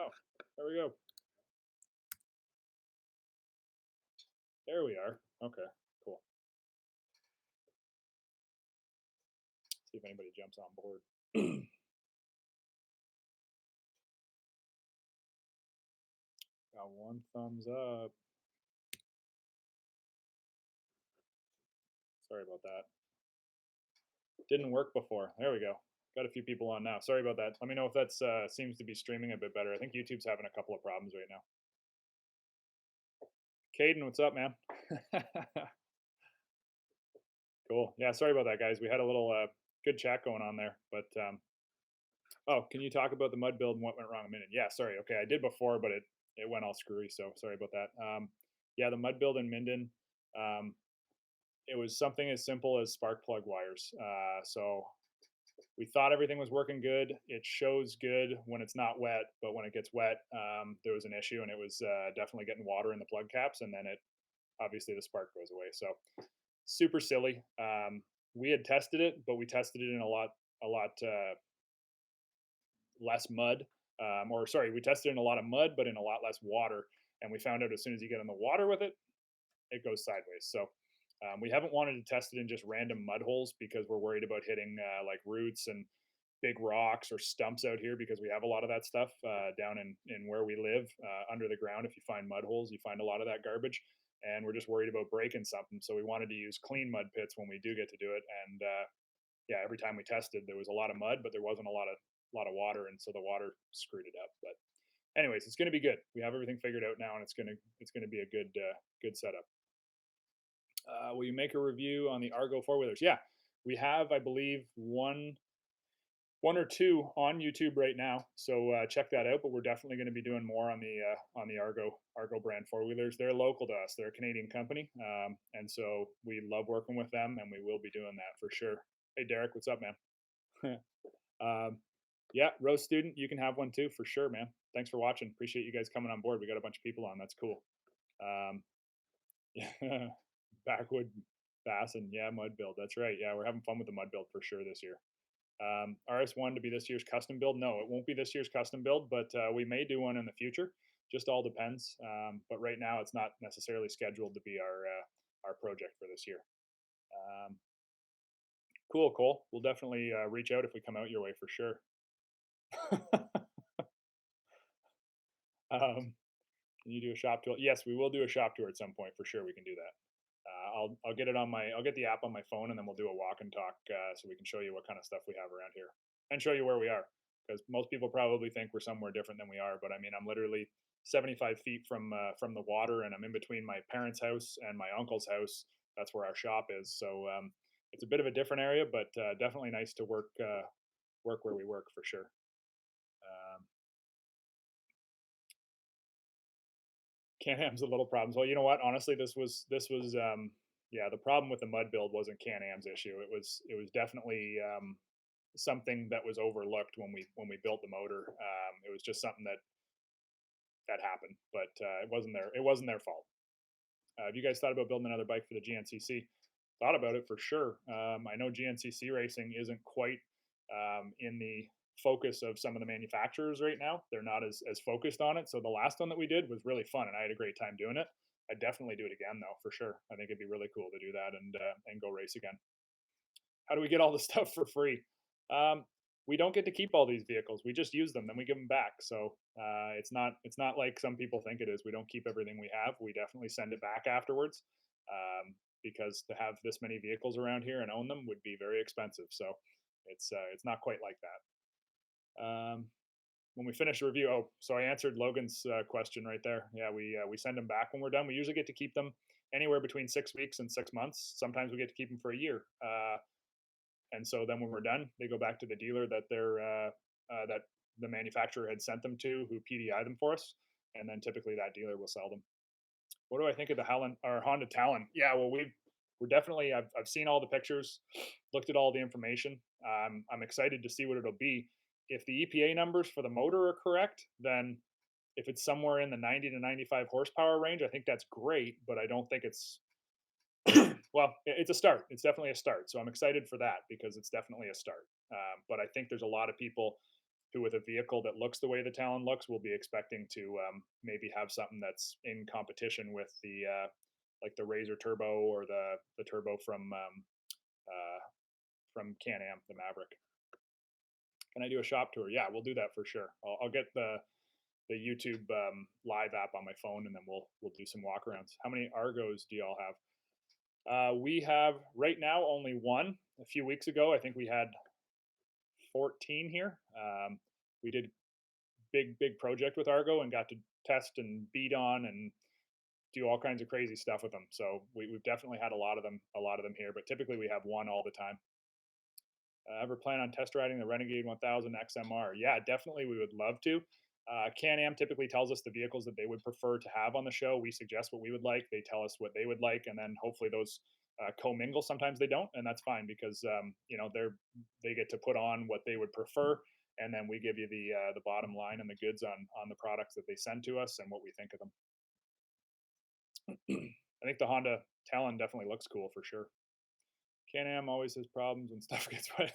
Oh, there we go. There we are. Okay, cool. See if anybody jumps on board. Got one thumbs up. Sorry about that. Didn't work before. There we go. Got a few people on now. Sorry about that. Let me know if that's seems to be streaming a bit better. I think YouTube's having a couple of problems right now. Caden, what's up, man? Cool. Yeah, sorry about that, guys. We had a little good chat going on there, but oh, can you talk about the mud build and what went wrong a minute? Yeah, sorry. Okay, I did before, but it went all screwy, so sorry about that. Yeah, the mud build in Minden. It was something as simple as spark plug wires. So we thought everything was working good. It shows good when it's not wet, but when it gets wet, there was an issue, and it was definitely getting water in the plug caps, and then it obviously the spark goes away. So super silly. We had tested it, but we tested it in a lot less mud. Or sorry, we tested it in a lot of mud, but in a lot less water. And we found out as soon as you get in the water with it, it goes sideways. So we haven't wanted to test it in just random mud holes because we're worried about hitting like roots and big rocks or stumps out here because we have a lot of that stuff down in where we live under the ground. If you find mud holes, you find a lot of that garbage, and we're just worried about breaking something. So we wanted to use clean mud pits when we do get to do it. And yeah, every time we tested, there was a lot of mud, but there wasn't a lot of water, and so the water screwed it up. But anyways, it's going to be good. We have everything figured out now, and it's going to be a good setup. Will you make a review on the Argo four wheelers? Yeah, we have, I believe, one or two on YouTube right now. So check that out. But we're definitely going to be doing more on the Argo brand four wheelers. They're local to us. They're a Canadian company, and so we love working with them, and we will be doing that for sure. Hey Derek, what's up, man? Yeah, Rose student, you can have one too for sure, man. Thanks for watching. Appreciate you guys coming on board. We got a bunch of people on. That's cool. Yeah, backwood bass and yeah, mud build. That's right. Yeah, we're having fun with the mud build for sure this year. RS1 to be this year's custom build? No, it won't be this year's custom build, but we may do one in the future. Just all depends. But right now, it's not necessarily scheduled to be our project for this year. Cool, Cole. We'll definitely reach out if we come out your way for sure. Can you do a shop tour? Yes, we will do a shop tour at some point for sure. We can do that. I'll get it on I'll get the app on my phone, and then we'll do a walk and talk so we can show you what kind of stuff we have around here and show you where we are, because most people probably think we're somewhere different than we are. But I mean, I'm literally 75 feet from the water, and I'm in between my parents' house and my uncle's house. That's where our shop is. So it's a bit of a different area, but definitely nice to work where we work for sure. Can-Am's a little problem. So you know what? Honestly, this was yeah, the problem with the mud build wasn't Can-Am's issue. It was definitely something that was overlooked when we built the motor. It was just something that happened, but it wasn't their fault. Have you guys thought about building another bike for the GNCC? Thought about it for sure. I know GNCC racing isn't quite in the focus of some of the manufacturers right now. They're not as focused on it. So the last one that we did was really fun, and I had a great time doing it. I'd definitely do it again though, for sure. I think it'd be really cool to do that and go race again. How do we get all the stuff for free? We don't get to keep all these vehicles. We just use them, then we give them back. So it's not like some people think it is. We don't keep everything we have. We definitely send it back afterwards, because to have this many vehicles around here and own them would be very expensive. So it's not quite like that. When we finish the review, oh, so I answered Logan's question right there. Yeah, we send them back when we're done. We usually get to keep them anywhere between 6 weeks and 6 months. Sometimes we get to keep them for a year. And so then when we're done, they go back to the dealer that that the manufacturer had sent them to, who PDI them for us, and then typically that dealer will sell them. What do I think of the Honda Talon? Yeah, well, we're definitely I've seen all the pictures, looked at all the information. I'm excited to see what it'll be. If the EPA numbers for the motor are correct, then if it's somewhere in the 90 to 95 horsepower range, I think that's great. But I don't think it's well, it's a start. It's definitely a start. So I'm excited for that because it's definitely a start. But I think there's a lot of people who with a vehicle that looks the way the Talon looks will be expecting to maybe have something that's in competition with the like the Razor Turbo or the Turbo from Can-Am, the Maverick. Can I do a shop tour? Yeah, we'll do that for sure. I'll get the YouTube live app on my phone, and then we'll do some walkarounds. How many Argos do y'all have? We have right now only one. A few weeks ago, I think we had 14 here. We did big project with Argo and got to test and beat on and do all kinds of crazy stuff with them. So we've definitely had a lot of them here, but typically we have one all the time. Ever plan on test riding the Renegade 1000 XMR? Yeah, definitely. We would love to. Can-Am typically tells us the vehicles that they would prefer to have on the show. We suggest what we would like. They tell us what they would like, and then hopefully those commingle. Sometimes they don't, and that's fine because you know they get to put on what they would prefer, and then we give you the bottom line and the goods on the products that they send to us and what we think of them. I think the Honda Talon definitely looks cool for sure. Can-Am always has problems when stuff gets wet.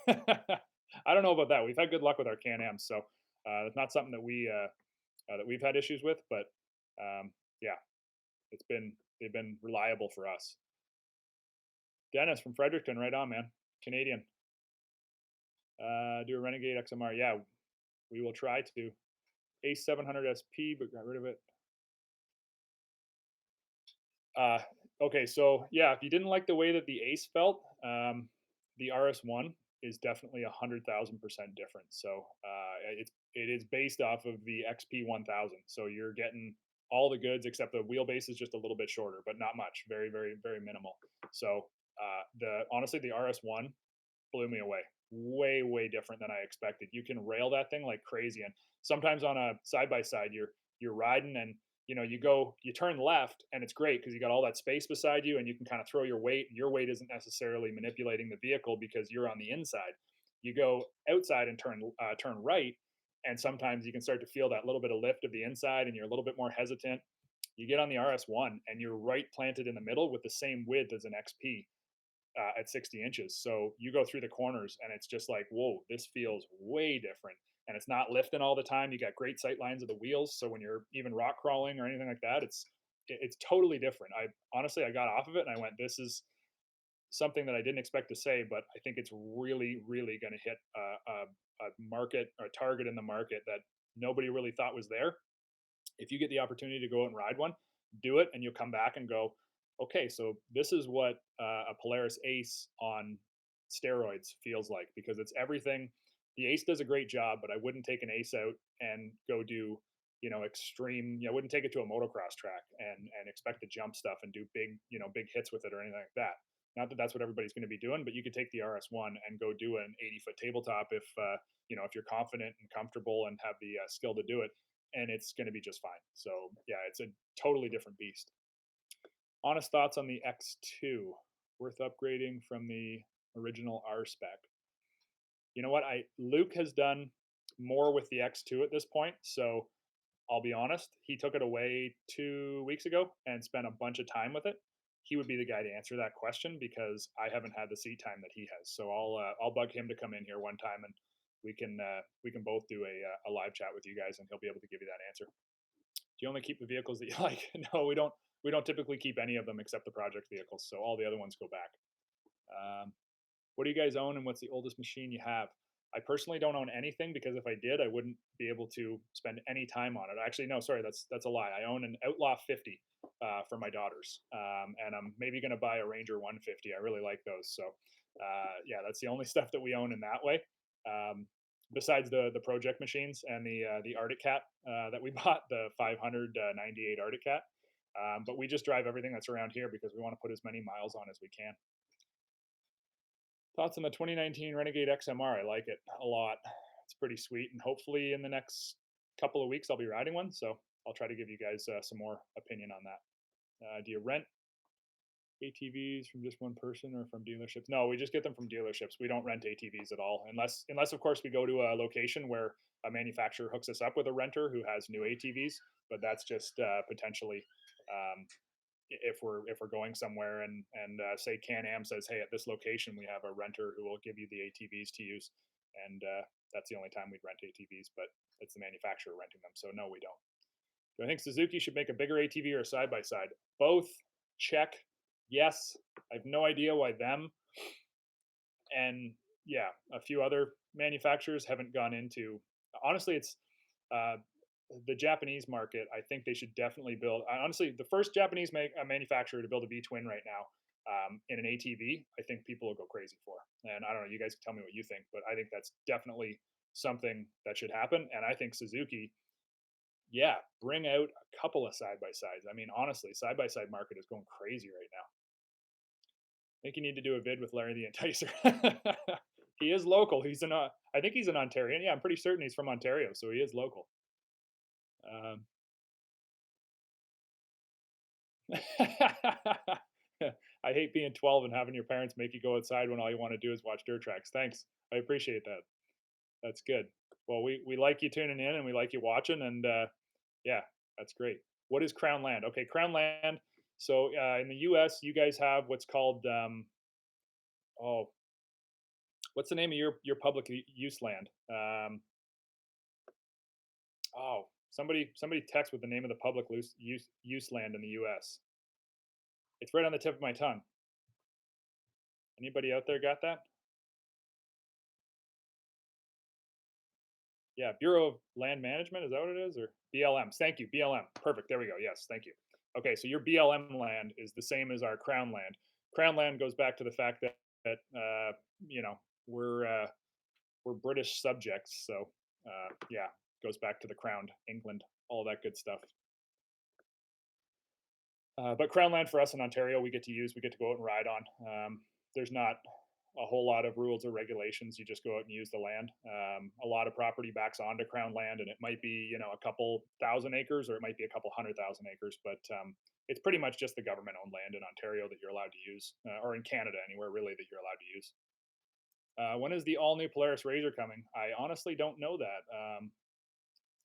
I don't know about that. We've had good luck with our Can-Am, so it's not something that we've had issues with. But yeah, they've been reliable for us. Dennis from Fredericton, right on, man. Canadian. Do a Renegade XMR. Yeah, we will try to. Ace 700 SP, but got rid of it. Okay, so yeah, if you didn't like the way that the Ace felt, the RS1 is definitely 100,000% different. So it is based off of the XP 1000. So you're getting all the goods except the wheelbase is just a little bit shorter, but not much. Very minimal. So honestly, the RS1 blew me away. Way different than I expected. You can rail that thing like crazy, and sometimes on a side by side, you're riding and you turn left and it's great because you got all that space beside you and you can kind of throw your weight. Your weight isn't necessarily manipulating the vehicle because you're on the inside. You go outside and turn right, and sometimes you can start to feel that little bit of lift of the inside and you're a little bit more hesitant. You get on the RS1 and you're right planted in the middle with the same width as an XP at 60 inches. So you go through the corners and it's just like, whoa, this feels way different. And it's not lifting all the time. You got great sight lines of the wheels. So when you're even rock crawling or anything like that, it's totally different. I honestly, I got off of it and I went, this is something that I didn't expect to say, but I think it's really going to hit a market or a target in the market that nobody really thought was there. If you get the opportunity to go out and ride one, do it, and you'll come back and go, okay, so this is what a Polaris Ace on steroids feels like, because it's everything. The Ace does a great job, but I wouldn't take an Ace out and go do extreme. I wouldn't take it to a motocross track and expect to jump stuff and do big hits with it or anything like that. Not that that's what everybody's going to be doing, but you could take the RS1 and go do an 80-foot tabletop if if you're confident and comfortable and have the skill to do it, and it's going to be just fine. So yeah, it's a totally different beast. Honest thoughts on the X2, worth upgrading from the original R spec? You know what? Luke has done more with the X2 at this point, so I'll be honest. He took it away 2 weeks ago and spent a bunch of time with it. He would be the guy to answer that question because I haven't had the seat time that he has. So I'll bug him to come in here one time and we can both do a live chat with you guys and he'll be able to give you that answer. Do you only keep the vehicles that you like? No, we don't. We don't typically keep any of them except the project vehicles. So all the other ones go back. What do you guys own and what's the oldest machine you have? I personally don't own anything because if I did, I wouldn't be able to spend any time on it. Actually, no, sorry, that's a lie. I own an Outlaw 50 for my daughters, and I'm maybe going to buy a Ranger 150. I really like those. So yeah, that's the only stuff that we own in that way. Besides the project machines and the Arctic Cat that we bought, the 598 Arctic Cat. But we just drive everything that's around here because we want to put as many miles on as we can. Thoughts on the 2019 Renegade Xmr? I like it a lot. It's pretty sweet, and hopefully in the next couple of weeks I'll be riding one, so I'll try to give you guys some more opinion on that. Do you rent ATVs from just one person or from dealerships? No, we just get them from dealerships. We don't rent ATVs at all, unless of course we go to a location where a manufacturer hooks us up with a renter who has new ATVs, but that's just potentially if we're going somewhere and say Can-Am says, hey, at this location we have a renter who will give you the ATVs to use, and that's the only time we'd rent ATVs, but it's the manufacturer renting them, so no, we don't. Do I think Suzuki should make a bigger ATV or a side-by-side? Both, check, yes. I have no idea why them and yeah, a few other manufacturers haven't gone into. Honestly, it's uh, the Japanese market. I think they should definitely build. Honestly, the first Japanese manufacturer to build a V twin right now in an ATV, I think people will go crazy for. And I don't know, you guys can tell me what you think, but I think that's definitely something that should happen. And I think Suzuki, yeah, bring out a couple of side by sides. I mean, honestly, side by side market is going crazy right now. I think you need to do a vid with Larry the Enticer. He is local. He's in. I think he's an Ontarian. Yeah, I'm pretty certain he's from Ontario, so he is local. I hate being 12 and having your parents make you go outside when all you want to do is watch Dirt Tracks. Thanks. I appreciate that. That's good. Well, we like you tuning in and we like you watching, and yeah, that's great. What is Crown Land? Okay, Crown Land. So in the U.S., you guys have what's called oh, what's the name of your public use land? Oh, somebody text with the name of the public use land in the U.S. It's right on the tip of my tongue. Anybody out there got that? Yeah, Bureau of Land Management, is that what it is? Or BLMs? Thank you, BLM. Perfect. There we go. Yes, thank you. Okay, so your BLM land is the same as our Crown land. Crown land goes back to the fact that you know we're British subjects, so yeah, goes back to the Crown, England, all that good stuff. But Crown land for us in Ontario, we get to use, we get to go out and ride on. There's not a whole lot of rules or regulations. You just go out and use the land. A lot of property backs onto Crown land, and it might be a couple thousand acres, or it might be a couple 100,000 acres. But it's pretty much just the government-owned land in Ontario that you're allowed to use, or in Canada anywhere really that you're allowed to use. When is the all-new Polaris Razor coming? I honestly don't know that.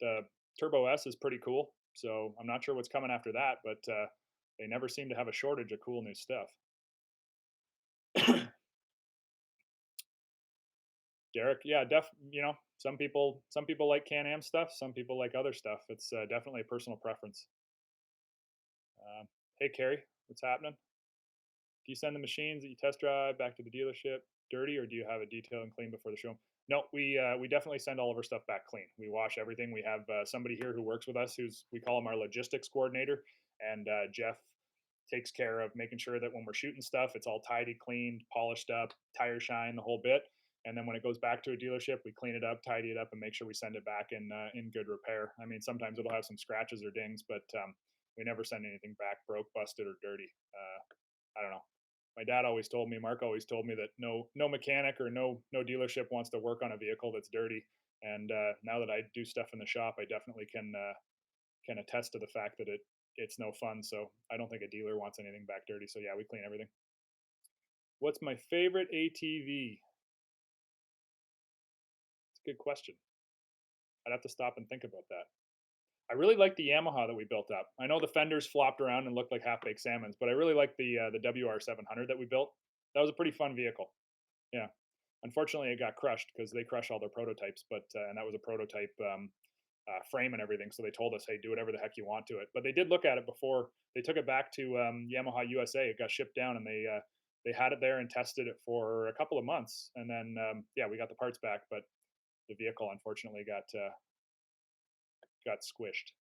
The Turbo S is pretty cool, so I'm not sure what's coming after that, but they never seem to have a shortage of cool new stuff. Derek, yeah, some people like Can-Am stuff, some people like other stuff. It's definitely a personal preference. Hey, Carrie, what's happening? Do you send the machines that you test drive back to the dealership dirty, or do you have a detail and clean before the show? No, we definitely send all of our stuff back clean. We wash everything. We have somebody here who works with us, we call him our logistics coordinator, and Jeff takes care of making sure that when we're shooting stuff, it's all tidy, cleaned, polished up, tire shine, the whole bit. And then when it goes back to a dealership, we clean it up, tidy it up, and make sure we send it back in good repair. I mean, sometimes it'll have some scratches or dings, but we never send anything back broke, busted, or dirty. I don't know. My dad always told me, Mark always told me that no mechanic or no dealership wants to work on a vehicle that's dirty. And now that I do stuff in the shop, I definitely can attest to the fact that it's no fun. So I don't think a dealer wants anything back dirty. So yeah, we clean everything. What's my favorite ATV? It's a good question. I'd have to stop and think about that. I really like the Yamaha that we built up. I know the fenders flopped around and looked like half-baked salmons, but I really like the WR700 that we built. That was a pretty fun vehicle. Yeah. Unfortunately, it got crushed because they crush all their prototypes, but and that was a prototype frame and everything. So they told us, hey, do whatever the heck you want to it. But they did look at it before they took it back to Yamaha USA. It got shipped down, and they had it there and tested it for a couple of months, and then yeah, we got the parts back, but the vehicle unfortunately got squished.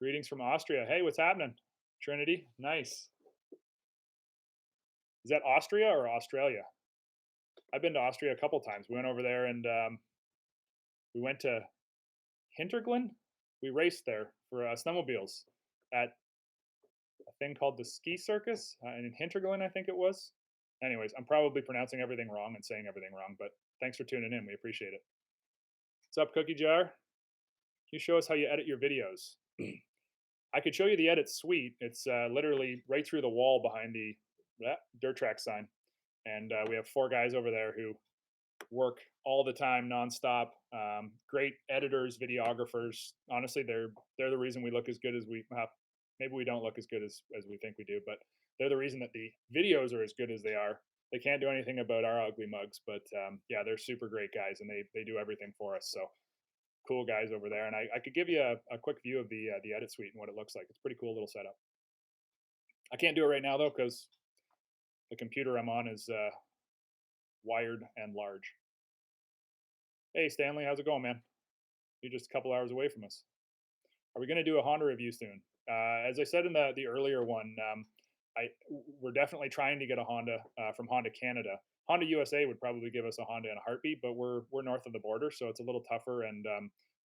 Greetings from Austria. Hey, what's happening? Trinity, nice. Is that Austria or Australia? I've been to Austria a couple times. We went over there and we went to Hinterglen. We raced there for snowmobiles at a thing called the Ski Circus in Hinterglen, I think it was. Anyways, I'm probably pronouncing everything wrong and saying everything wrong, but thanks for tuning in. We appreciate it. What's up, Cookie Jar? Can you show us how you edit your videos? I could show you the edit suite. It's literally right through the wall behind the Dirt Trax sign. And we have 4 guys over there who work all the time, nonstop. Great editors, videographers. Honestly, they're the reason we look as good as we have. Maybe we don't look as good as we think we do, but they're the reason that the videos are as good as they are. they can't do anything about our ugly mugs, but yeah, they're super great guys, and they do everything for us. So cool guys over there. And I could give you a quick view of the edit suite and what it looks like. It's a pretty cool little setup. I can't do it right now though because the computer I'm on is wired and large. Hey Stanley, how's it going, man? You're just a couple hours away from us. Are we going to do a Honda review soon? As I said in the earlier one, we're definitely trying to get a Honda from Honda Canada. Honda USA would probably give us a Honda in a heartbeat, but we're north of the border, so it's a little tougher. And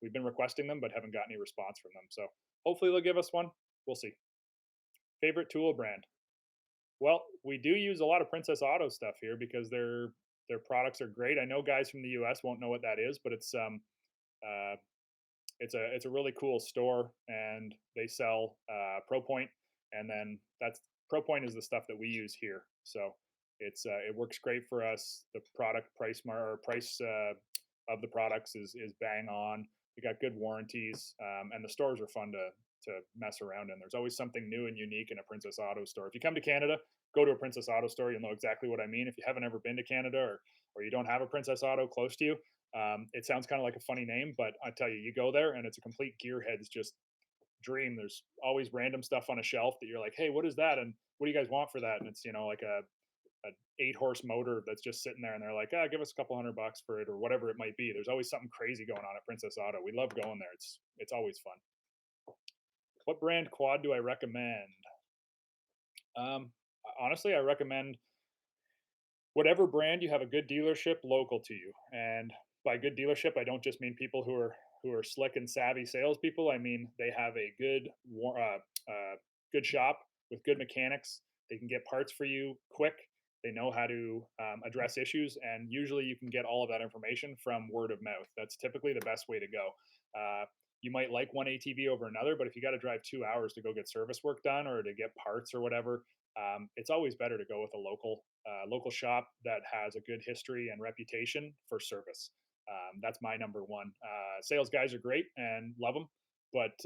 we've been requesting them, but haven't got any response from them. So hopefully they'll give us one. We'll see. Favorite Tula brand? Well, we do use a lot of Princess Auto stuff here because their products are great. I know guys from the US won't know what that is, but uh, it's a really cool store, and they sell ProPoint, and then that's ProPoint is the stuff that we use here. So it works great for us. The product price of the products is bang on. We got good warranties, and the stores are fun to mess around in. There's always something new and unique in a Princess Auto store. If you come to Canada, go to a Princess Auto store. You'll know exactly what I mean. If you haven't ever been to Canada, or you don't have a Princess Auto close to you, it sounds kind of like a funny name, but I tell you, you go there and it's a complete gearhead's just dream. There's always random stuff on a shelf that you're like, hey, what is that? And what do you guys want for that? And it's, like a 8-horse motor that's just sitting there, and they're like, give us a couple $100 for it, or whatever it might be. There's always something crazy going on at Princess Auto. We love going there. It's always fun. What brand quad do I recommend? Um, Honestly, I recommend whatever brand you have a good dealership local to you. And by good dealership, I don't just mean people who are slick and savvy salespeople. I mean they have a good shop with good mechanics. They can get parts for you quick. They know how to address issues, and usually you can get all of that information from word of mouth. That's typically the best way to go. You might like one ATV over another, but if you got to drive 2 hours to go get service work done or to get parts or whatever, it's always better to go with a local shop that has a good history and reputation for service. That's my number one. Sales guys are great and love them, but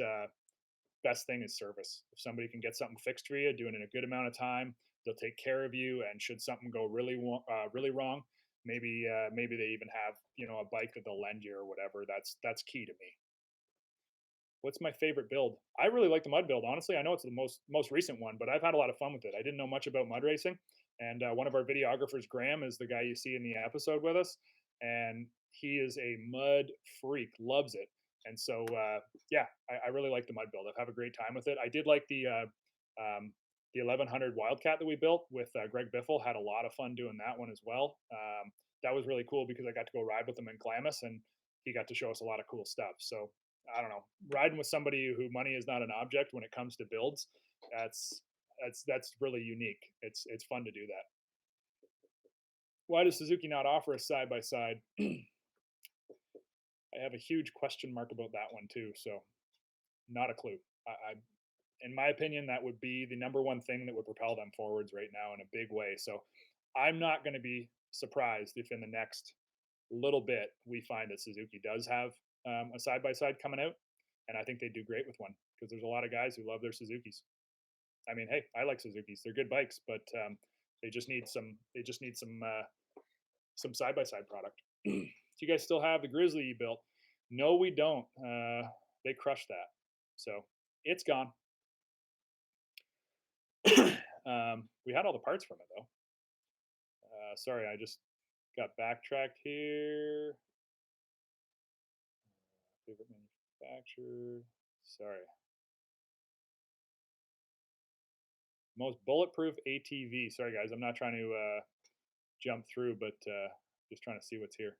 best thing is service. If somebody can get something fixed for you, do it in a good amount of time, they'll take care of you. And should something go really wrong, maybe they even have a bike that they'll lend you or whatever. That's key to me. What's my favorite build? I really like the mud build. Honestly, I know it's the most recent one, but I've had a lot of fun with it. I didn't know much about mud racing, and one of our videographers, Graham, is the guy you see in the episode with us, and he is a mud freak, loves it. And so, yeah, I really like the mud build. I've had a great time with it. I did like the 1100 Wildcat that we built with Greg Biffle. Had a lot of fun doing that one as well. That was really cool because I got to go ride with him in Glamis, and he got to show us a lot of cool stuff. So I don't know, riding with somebody who money is not an object when it comes to builds, that's that's really unique. It's fun to do that. Why does Suzuki not offer a side by side? I have a huge question mark about that one too. So not a clue. In my opinion, that would be the number one thing that would propel them forwards right now in a big way. So I'm not going to be surprised if in the next little bit we find that Suzuki does have a side by side coming out, and I think they do great with one because there's a lot of guys who love their Suzukis. I mean, hey, I like Suzukis; they're good bikes, but they just need some side by side product. Do you guys still have the Grizzly you built? No, we don't. They crushed that, so it's gone. We had all the parts from it though. Sorry, I just got backtracked here. Favorite manufacturer. Sorry. Most bulletproof ATV. Sorry, guys. I'm not trying to jump through, but just trying to see what's here.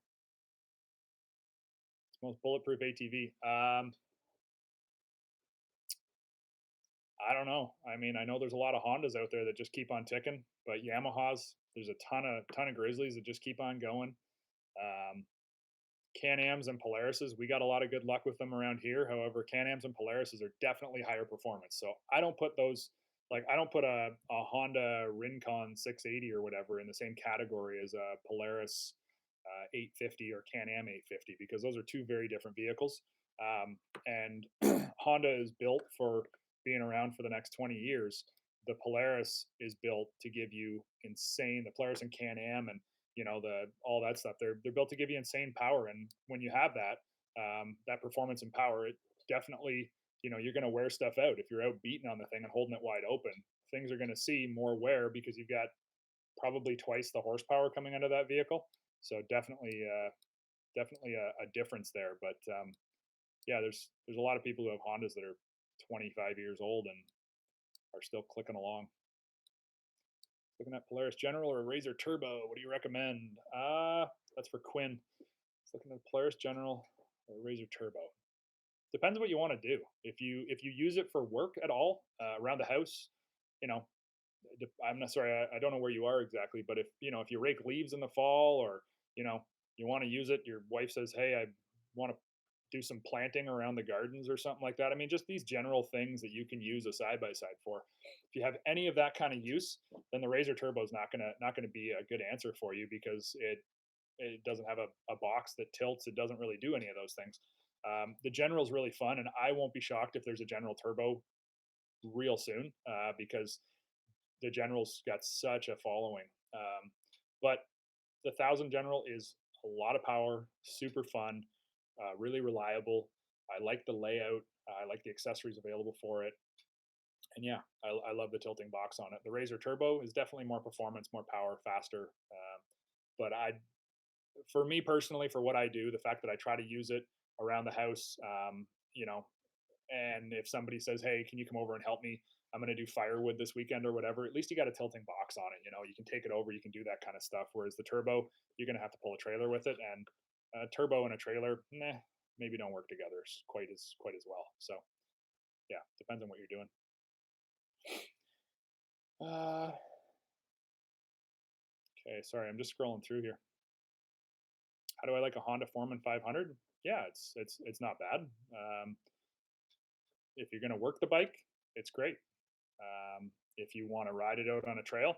It's most bulletproof ATV. I don't know. I mean, I know there's a lot of Hondas out there that just keep on ticking, but Yamahas, there's a ton of Grizzlies that just keep on going. Can-Ams and Polarises, we got a lot of good luck with them around here. However, Can-Ams and Polarises are definitely higher performance. So I don't put those, like I don't put a Honda Rincon 680 or whatever in the same category as a Polaris 850 or Can-Am 850 because those are two very different vehicles. And Honda is built for being around for the next 20 years. the Polaris is built to give you insane, the Polaris and Can-Am and the all that stuff. They're built to give you insane power, and when you have that that performance and power, it definitely you're going to wear stuff out if you're out beating on the thing and holding it wide open. Things are going to see more wear because you've got probably twice the horsepower coming out of that vehicle. So definitely a difference there. But yeah, there's a lot of people who have Hondas that are 25 years old and are still clicking along. Looking at Polaris General or Razor Turbo, what do you recommend? That's for Quinn. Looking at Polaris General or Razor Turbo. Depends what you want to do. If you use it for work at all around the house, you know, I'm not sorry, I don't know where you are exactly, but if you rake leaves in the fall, or you want to use it, your wife says, hey, I want to do some planting around the gardens or something like that. I mean, just these general things that you can use a side by side for. If you have any of that kind of use, then the Razor Turbo is not gonna be a good answer for you, because it doesn't have a box that tilts. It doesn't really do any of those things. The General is really fun, and I won't be shocked if there's a General Turbo real soon, because the General's got such a following. But the 1000 General is a lot of power, super fun, really reliable. I like the layout. I like the accessories available for it. And yeah, I love the tilting box on it. The Razor Turbo is definitely more performance, more power, faster. But for me personally, for what I do, the fact that I try to use it around the house, and if somebody says, "Hey, can you come over and help me? I'm going to do firewood this weekend or whatever," at least you got a tilting box on it. You can take it over, you can do that kind of stuff. Whereas the turbo, you're going to have to pull a trailer with it, and a turbo and a trailer, maybe don't work together quite as well. So yeah, depends on what you're doing. Okay, sorry, I'm just scrolling through here. How do I like a Honda Foreman 500? Yeah, it's not bad. If you're going to work the bike, it's great. If you want to ride it out on a trail,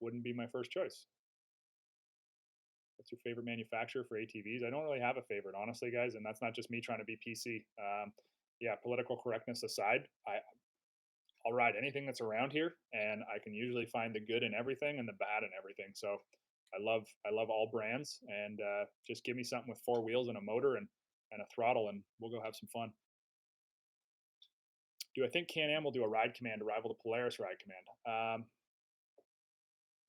wouldn't be my first choice. What's your favorite manufacturer for ATVs? I don't really have a favorite, honestly, guys, and that's not just me trying to be PC. Yeah, political correctness aside, I'll ride anything that's around here, and I can usually find the good in everything and the bad in everything. So I love all brands, and just give me something with four wheels and a motor and a throttle, and we'll go have some fun. Do I think Can-Am will do a ride command to rival the Polaris ride command? I'm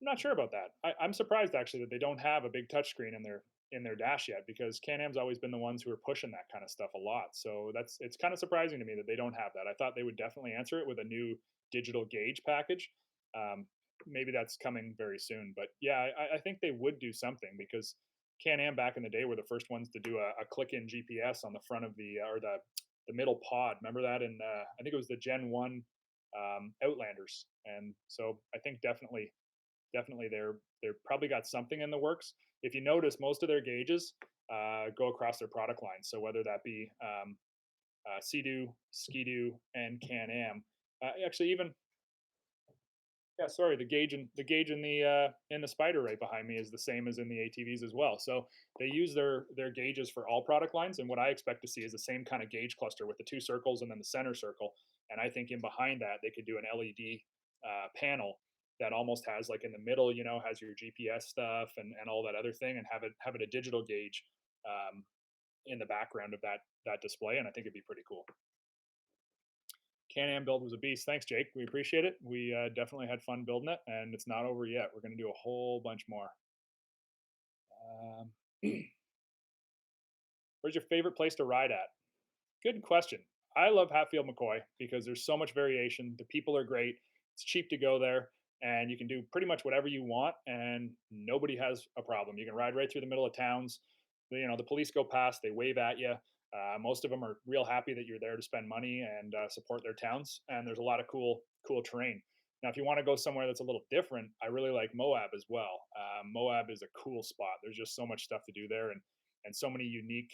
not sure about that. I'm surprised actually that they don't have a big touchscreen in their dash yet, because Can-Am's always been the ones who are pushing that kind of stuff a lot. So it's kind of surprising to me that they don't have that. I thought they would definitely answer it with a new digital gauge package. Um, Maybe that's coming very soon, but yeah, I think they would do something, because Can-Am back in the day were the first ones to do a click-in GPS on the front of or the middle pod. Remember that? In I think it was the Gen 1 Outlanders, and so I think definitely they're probably got something in the works. If you notice, most of their gauges go across their product line. So whether that be Sea-Doo, Ski-Doo, and Can-Am, actually even yeah, sorry, the gauge in the Spider right behind me is the same as in the ATVs as well. So they use their gauges for all product lines, and what I expect to see is the same kind of gauge cluster with the two circles and then the center circle. And I think in behind that they could do an LED panel that almost has, like, in the middle, has your GPS stuff and all that other thing, and have it a digital gauge in the background of that display, and I think it'd be pretty cool. Can-Am build was a beast. Thanks, Jake. We appreciate it. We definitely had fun building it, and it's not over yet. We're going to do a whole bunch more. Where's your favorite place to ride at? Good question. I love Hatfield McCoy because there's so much variation. The people are great. It's cheap to go there, and you can do pretty much whatever you want, and nobody has a problem. You can ride right through the middle of towns. The police go past, they wave at you. Most of them are real happy that you're there to spend money and support their towns. And there's a lot of cool terrain. Now, if you want to go somewhere that's a little different, I really like Moab as well. Moab is a cool spot. There's just so much stuff to do there, and so many unique,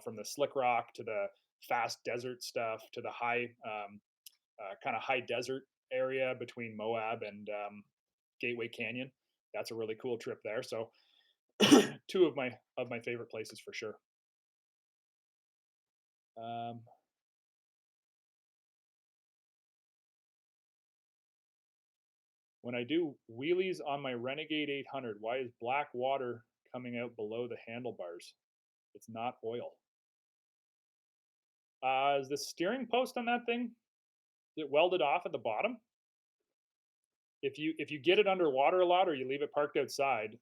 from the slick rock to the fast desert stuff to the high, kind of high desert area between Moab and Gateway Canyon. That's a really cool trip there. So two of my favorite places for sure. Um, When I do wheelies on my Renegade 800, why is black water coming out below the handlebars? It's not oil. Is the steering post on that thing, is it welded off at the bottom? If you get it underwater a lot or you leave it parked outside,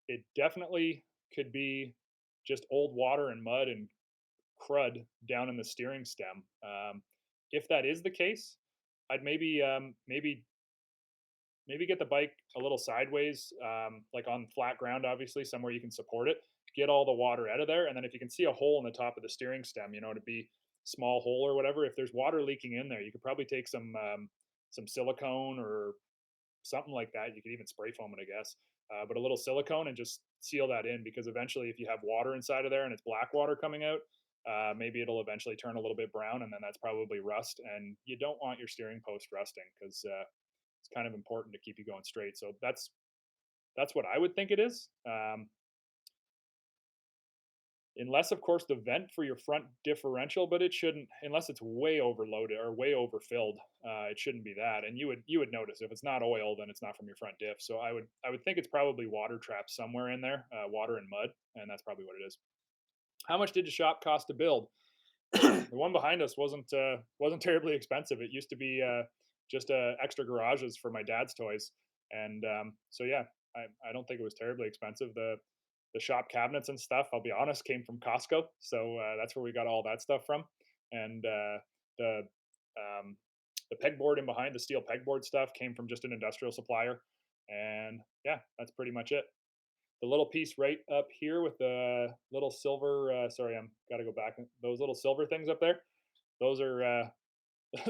it definitely could be just old water and mud and crud down in the steering stem. If that is the case, I'd maybe get the bike a little sideways, like on flat ground, obviously, somewhere you can support it. Get all the water out of there, and then if you can see a hole in the top of the steering stem, to be small hole or whatever. If there's water leaking in there, you could probably take some silicone or something like that. You could even spray foam it, I guess, but a little silicone and just seal that in, because eventually, if you have water inside of there and it's black water coming out, maybe it'll eventually turn a little bit brown, and then that's probably rust. And you don't want your steering post rusting, because it's kind of important to keep you going straight. So that's what I would think it is. Unless, of course, the vent for your front differential, but it shouldn't, unless it's way overloaded or way overfilled. It shouldn't be that, and you would notice if it's not oil, then it's not from your front diff. So I would think it's probably water trapped somewhere in there, water and mud, and that's probably what it is. How much did the shop cost to build? The one behind us wasn't terribly expensive. It used to be just extra garages for my dad's toys, and so yeah, I don't think it was terribly expensive. The shop cabinets and stuff, I'll be honest, came from Costco, so that's where we got all that stuff from. And the um, the pegboard in behind, the steel pegboard stuff, came from just an industrial supplier. And yeah, that's pretty much it. The little piece right up here with the little silver, sorry, I'm got to go back. Those little silver things up there, those are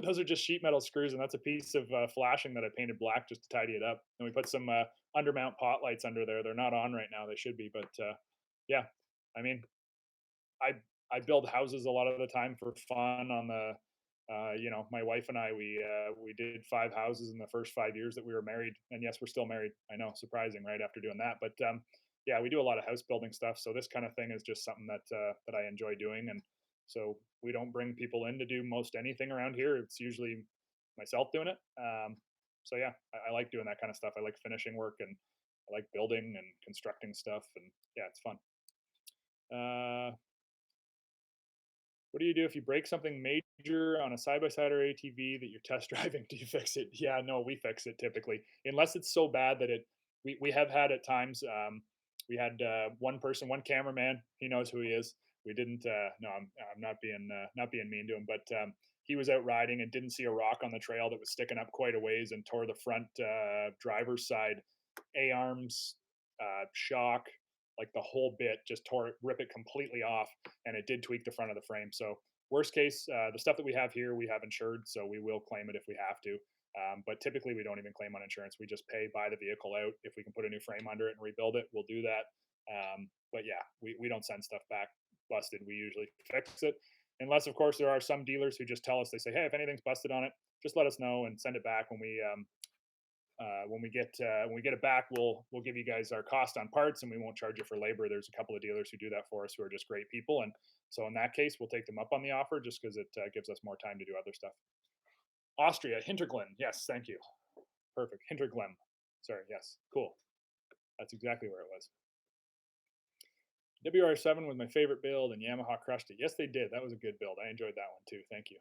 those are just sheet metal screws, and that's a piece of flashing that I painted black just to tidy it up. And we put some undermount pot lights under there. They're not on right now. They should be, but yeah. I mean, I I build houses a lot of the time for fun. On the, my wife and I, we did 5 houses in the first 5 years that we were married, and yes, we're still married. I know, surprising, right? After doing that, but yeah, we do a lot of house building stuff. So this kind of thing is just something that I enjoy doing, and so we don't bring people in to do most anything around here. It's usually myself doing it. So yeah, I like doing that kind of stuff. I like finishing work, and I like building and constructing stuff, and yeah, it's fun. What do you do if you break something major on a side by side or ATV that you're test driving? Do you fix it? Yeah, no, we fix it typically, unless it's so bad that it. We have had at times. We had one person, one cameraman. He knows who he is. We didn't. No, I'm not being mean to him, but he was out riding and didn't see a rock on the trail that was sticking up quite a ways, and tore the front driver's side A arms, shock, like the whole bit, just tore it, rip it completely off, and it did tweak the front of the frame. So worst case, the stuff that we have here, we have insured, so we will claim it if we have to. But typically, we don't even claim on insurance. We just buy the vehicle out. If we can put a new frame under it and rebuild it, we'll do that. But yeah, we don't send stuff back busted. We usually fix it, unless, of course, there are some dealers who just tell us, they say, hey, if anything's busted on it, just let us know and send it back. When we get it back, we'll give you guys our cost on parts, and we won't charge you for labor. There's a couple of dealers who do that for us, who are just great people, and so in that case, we'll take them up on the offer, just because it gives us more time to do other stuff. Austria, Hinterglemm. Yes, thank you. Perfect. Hinterglemm. Sorry. Yes. Cool. That's exactly where it was. WR7 was my favorite build, and Yamaha crushed it. Yes, they did. That was a good build. I enjoyed that one too. Thank you.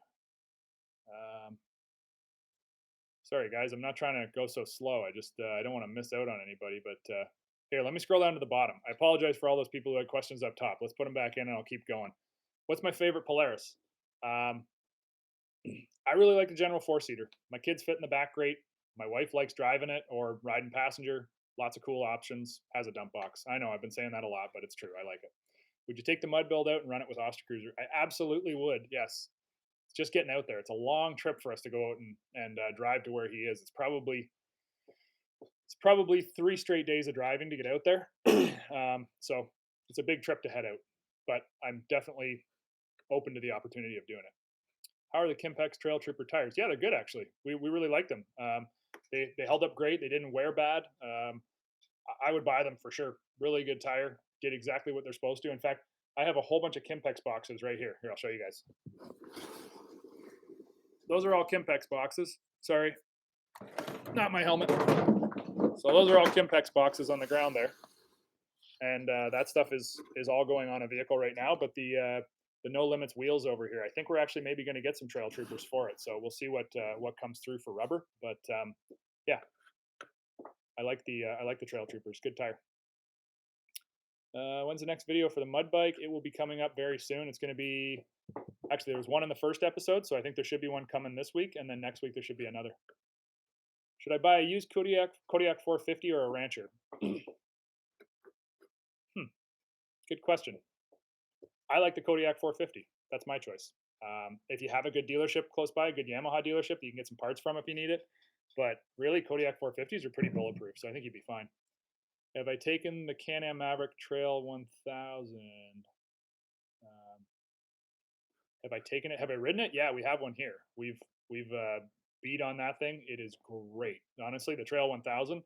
Sorry, guys. I'm not trying to go so slow. I don't want to miss out on anybody. But here, let me scroll down to the bottom. I apologize for all those people who had questions up top. Let's put them back in, and I'll keep going. What's my favorite Polaris? I really like the General 4-seater. My kids fit in the back great. My wife likes driving it or riding passenger. Lots of cool options. Has a dump box. I know I've been saying that a lot, but it's true. I like it. Would you take the mud build out and run it with Ostercruiser? I absolutely would. Yes. It's just getting out there. It's a long trip for us to go out and drive to where he is. It's probably 3 straight days of driving to get out there. So it's a big trip to head out, but I'm definitely open to the opportunity of doing it. How are the Kemp Trail Trooper tires? Yeah, they're good, actually. We really like them. They held up great. They didn't wear bad. I would buy them for sure. Really good tire. Did exactly what they're supposed to. In fact, I have a whole bunch of Kempex boxes right here. Here, I'll show you guys. Those are all Kempex boxes. Sorry. not my helmet. So those are all Kimpex boxes on the ground there, and that stuff is all going on a vehicle right now. But the No Limits wheels over here, I think we're actually maybe going to get some Trail Troopers for it. So we'll see what comes through for rubber. But yeah, I like the Trail Troopers. Good tire. When's the next video for the mud bike? It will be coming up very soon. It's going to be, actually, there was one in the first episode, so I think there should be one coming this week, and then next week there should be another. Should I buy a used Kodiak 450 or a Rancher? Good question. I like the Kodiak 450. That's my choice. If you have a good dealership close by, a good Yamaha dealership that you can get some parts from if you need it. But really, Kodiak 450s are pretty bulletproof, so I think you'd be fine. Have I taken the Can-Am Maverick Trail 1000? Have I taken it? Have I ridden it? Yeah, we have one here. We've beat on that thing. It is great. Honestly, the Trail 1000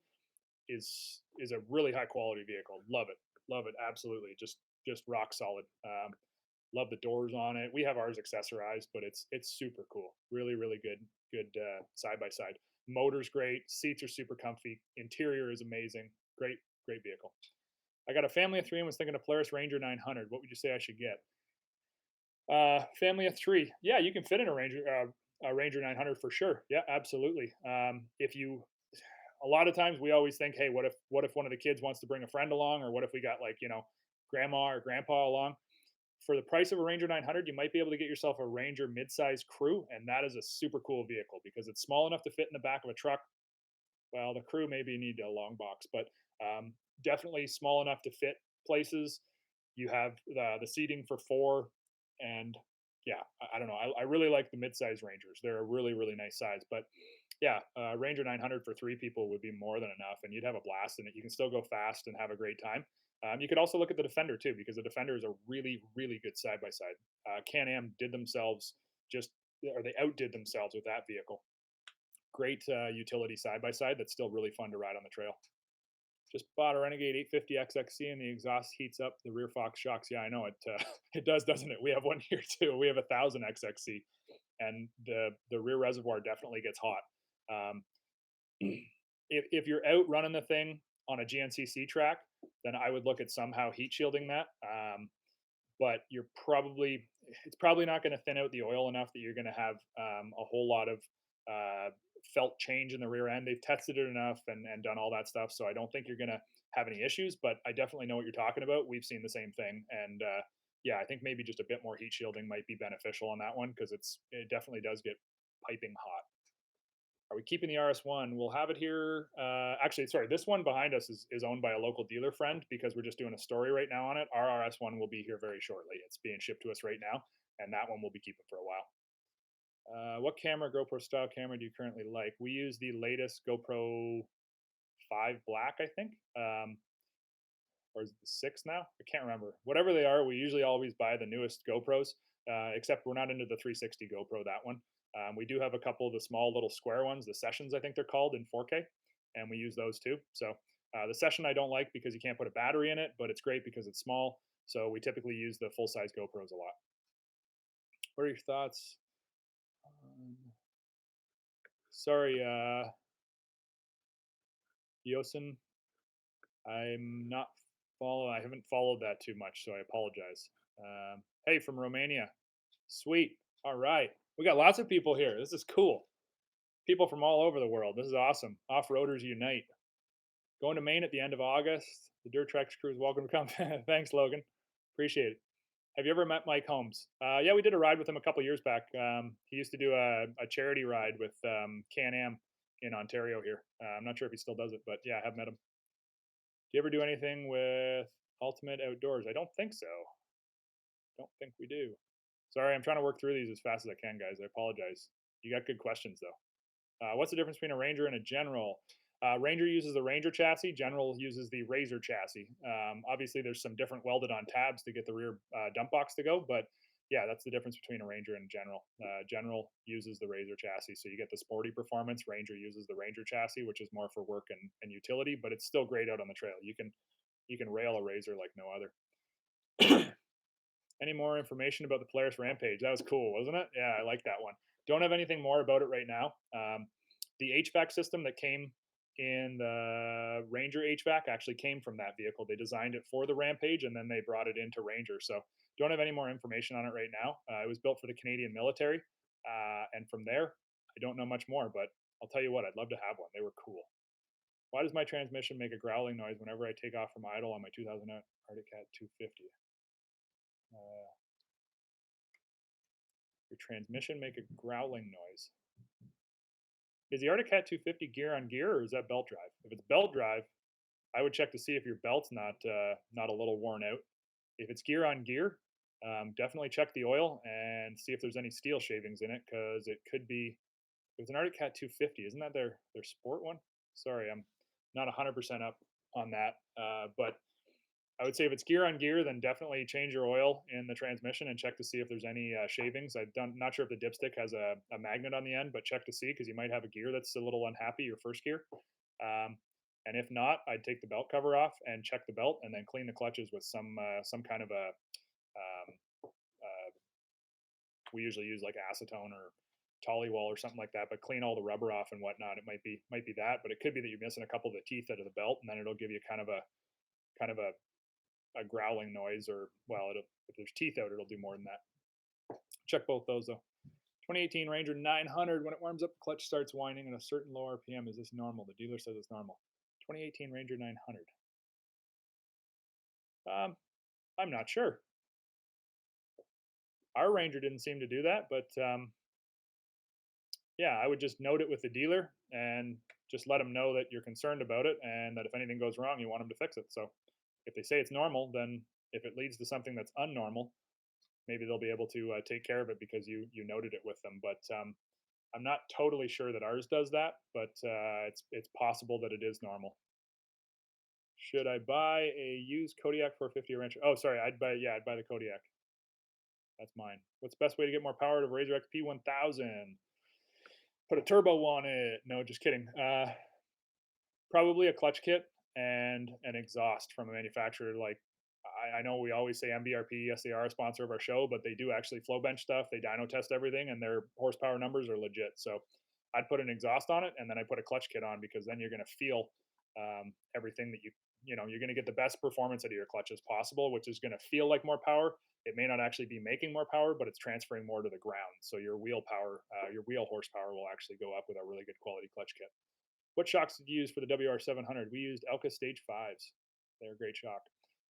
is a really high quality vehicle. Love it, absolutely. Just rock solid. Love the doors on it. We have ours accessorized, but it's super cool. Really good side by side. Motor's great. Seats are super comfy. Interior is amazing. Great vehicle. I got a family of 3 and was thinking of Polaris Ranger 900. What would you say I should get? Family of 3. Yeah, you can fit in a Ranger 900 for sure. Yeah, absolutely. A lot of times we always think, hey, what if one of the kids wants to bring a friend along, or what if we got grandma or grandpa along? For the price of a Ranger 900, you might be able to get yourself a Ranger midsize crew, and that is a super cool vehicle because it's small enough to fit in the back of a truck. Well, the crew maybe need a long box, but definitely small enough to fit places. You have the seating for 4, and yeah, I don't know. I really like the midsize Rangers. They're a really nice size, but yeah, Ranger 900 for 3 people would be more than enough, and you'd have a blast in it. You can still go fast and have a great time. You could also look at the Defender too, because the Defender is a really good side by side. Can-Am they outdid themselves with that vehicle. Great utility side by side that's still really fun to ride on the trail. Just bought a Renegade 850 XXC and the exhaust heats up the rear Fox shocks. Yeah, I know it. It does, doesn't it? We have one here too. We have 1000 XXC, and the rear reservoir definitely gets hot. If you're out running the thing on a GNCC track, then I would look at somehow heat shielding that. But it's probably not going to thin out the oil enough that you're going to have a whole lot of felt change in the rear end. They've tested it enough and done all that stuff, so I don't think you're going to have any issues. But I definitely know what you're talking about. We've seen the same thing, and yeah, I think maybe just a bit more heat shielding might be beneficial on that one because it definitely does get piping hot. Are we keeping the RS1? We'll have it here. Actually, sorry, this one behind us is owned by a local dealer friend because we're just doing a story right now on it. Our RS1 will be here very shortly. It's being shipped to us right now, and that one we'll be keeping for a while. What camera, GoPro style camera, do you currently like? We use the latest GoPro 5 Black, I think. Or is it the 6 now? I can't remember. Whatever they are, we usually always buy the newest GoPros, except we're not into the 360 GoPro, that one. We do have a couple of the small little square ones, the Sessions, I think they're called, in 4K, and we use those too. So the Session I don't like because you can't put a battery in it, but it's great because it's small. So we typically use the full-size GoPros a lot. What are your thoughts? Sorry, Yosin. I haven't followed that too much, so I apologize. Hey, from Romania. Sweet. All right. We got lots of people here. This is cool. People from all over the world. This is awesome. Off-roaders unite. Going to Maine at the end of August. The Dirt Trax crew is welcome to come. Thanks, Logan. Appreciate it. Have you ever met Mike Holmes? Yeah, we did a ride with him a couple years back. He used to do a charity ride with Can-Am in Ontario here. I'm not sure if he still does it, but yeah, I have met him. Do you ever do anything with Ultimate Outdoors? I don't think so. Don't think we do. Sorry, I'm trying to work through these as fast as I can, guys. I apologize. You got good questions, though. What's the difference between a Ranger and a General? Ranger uses the Ranger chassis. General uses the Razor chassis. Obviously, there's some different welded on tabs to get the rear dump box to go, but yeah, that's the difference between a Ranger and a General. General uses the Razor chassis, so you get the sporty performance. Ranger uses the Ranger chassis, which is more for work and utility, but it's still great out on the trail. You can rail a Razor like no other. Any more information about the Polaris Rampage? That was cool, wasn't it? Yeah, I like that one. Don't have anything more about it right now. the HVAC system that came in the Ranger HVAC actually came from that vehicle. They designed it for the Rampage and then they brought it into Ranger. So don't have any more information on it right now. It was built for the Canadian military, and from there, I don't know much more. But I'll tell you what, I'd love to have one. They were cool. Why does my transmission make a growling noise whenever I take off from idle on my 2000 Arctic Cat 250? Your transmission make a growling noise. Is the Arctic Cat 250 gear on gear, or is that belt drive? If it's belt drive, I would check to see if your belt's not a little worn out. If it's gear on gear, definitely check the oil and see if there's any steel shavings in it, because it could be. It was an Arctic Cat 250, isn't that their sport one? Sorry, I'm not 100% up on that, but I would say if it's gear on gear, then definitely change your oil in the transmission and check to see if there's any shavings. Not sure if the dipstick has a magnet on the end, but check to see, because you might have a gear that's a little unhappy, your first gear. And if not, I'd take the belt cover off and check the belt, and then clean the clutches with some kind of a. We usually use like acetone or Tollywall or something like that, but clean all the rubber off and whatnot. It might be that, but it could be that you're missing a couple of the teeth out of the belt, and then it'll give you kind of a growling noise, or well, if there's teeth out, it'll do more than that. Check both those though. 2018 Ranger 900, when it warms up, the clutch starts whining at a certain low RPM. Is this normal? The dealer says it's normal. 2018 Ranger 900. I'm not sure. Our Ranger didn't seem to do that, but yeah, I would just note it with the dealer and just let them know that you're concerned about it, and that if anything goes wrong, you want them to fix it. So if they say it's normal, then if it leads to something that's unnormal, maybe they'll be able to take care of it because you noted it with them. But I'm not totally sure that ours does that, but it's possible that it is normal. Should I buy a used Kodiak 450 or Rancher? Oh, sorry, I'd buy the Kodiak. That's mine. What's the best way to get more power to Razor XP 1000? Put a turbo on it. No, just kidding. Probably a clutch kit and an exhaust from a manufacturer. Like, I know we always say MBRP, yes, they are a sponsor of our show, but they do actually flow bench stuff. They dyno test everything, and their horsepower numbers are legit. So I'd put an exhaust on it, and then I put a clutch kit on, because then you're going to feel everything that you're going to get the best performance out of your clutch as possible, which is going to feel like more power. It may not actually be making more power, but it's transferring more to the ground. So your wheel power, your wheel horsepower will actually go up with a really good quality clutch kit. What shocks did you use for the WR700? We used Elka Stage 5s. They're a great shock.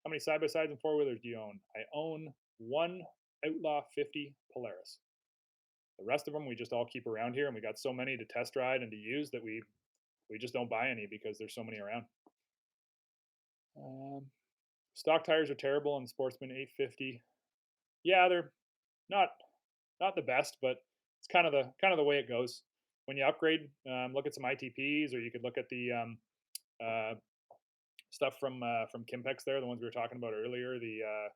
How many side-by-sides and four-wheelers do you own? I own one Outlaw 50 Polaris. The rest of them we just all keep around here, and we got so many to test ride and to use that we just don't buy any because there's so many around. Stock tires are terrible on the Sportsman 850. Yeah, they're not the best, but it's kind of the way it goes. When you upgrade, look at some ITPs, or you could look at the stuff from Kemp there, the ones we were talking about earlier. The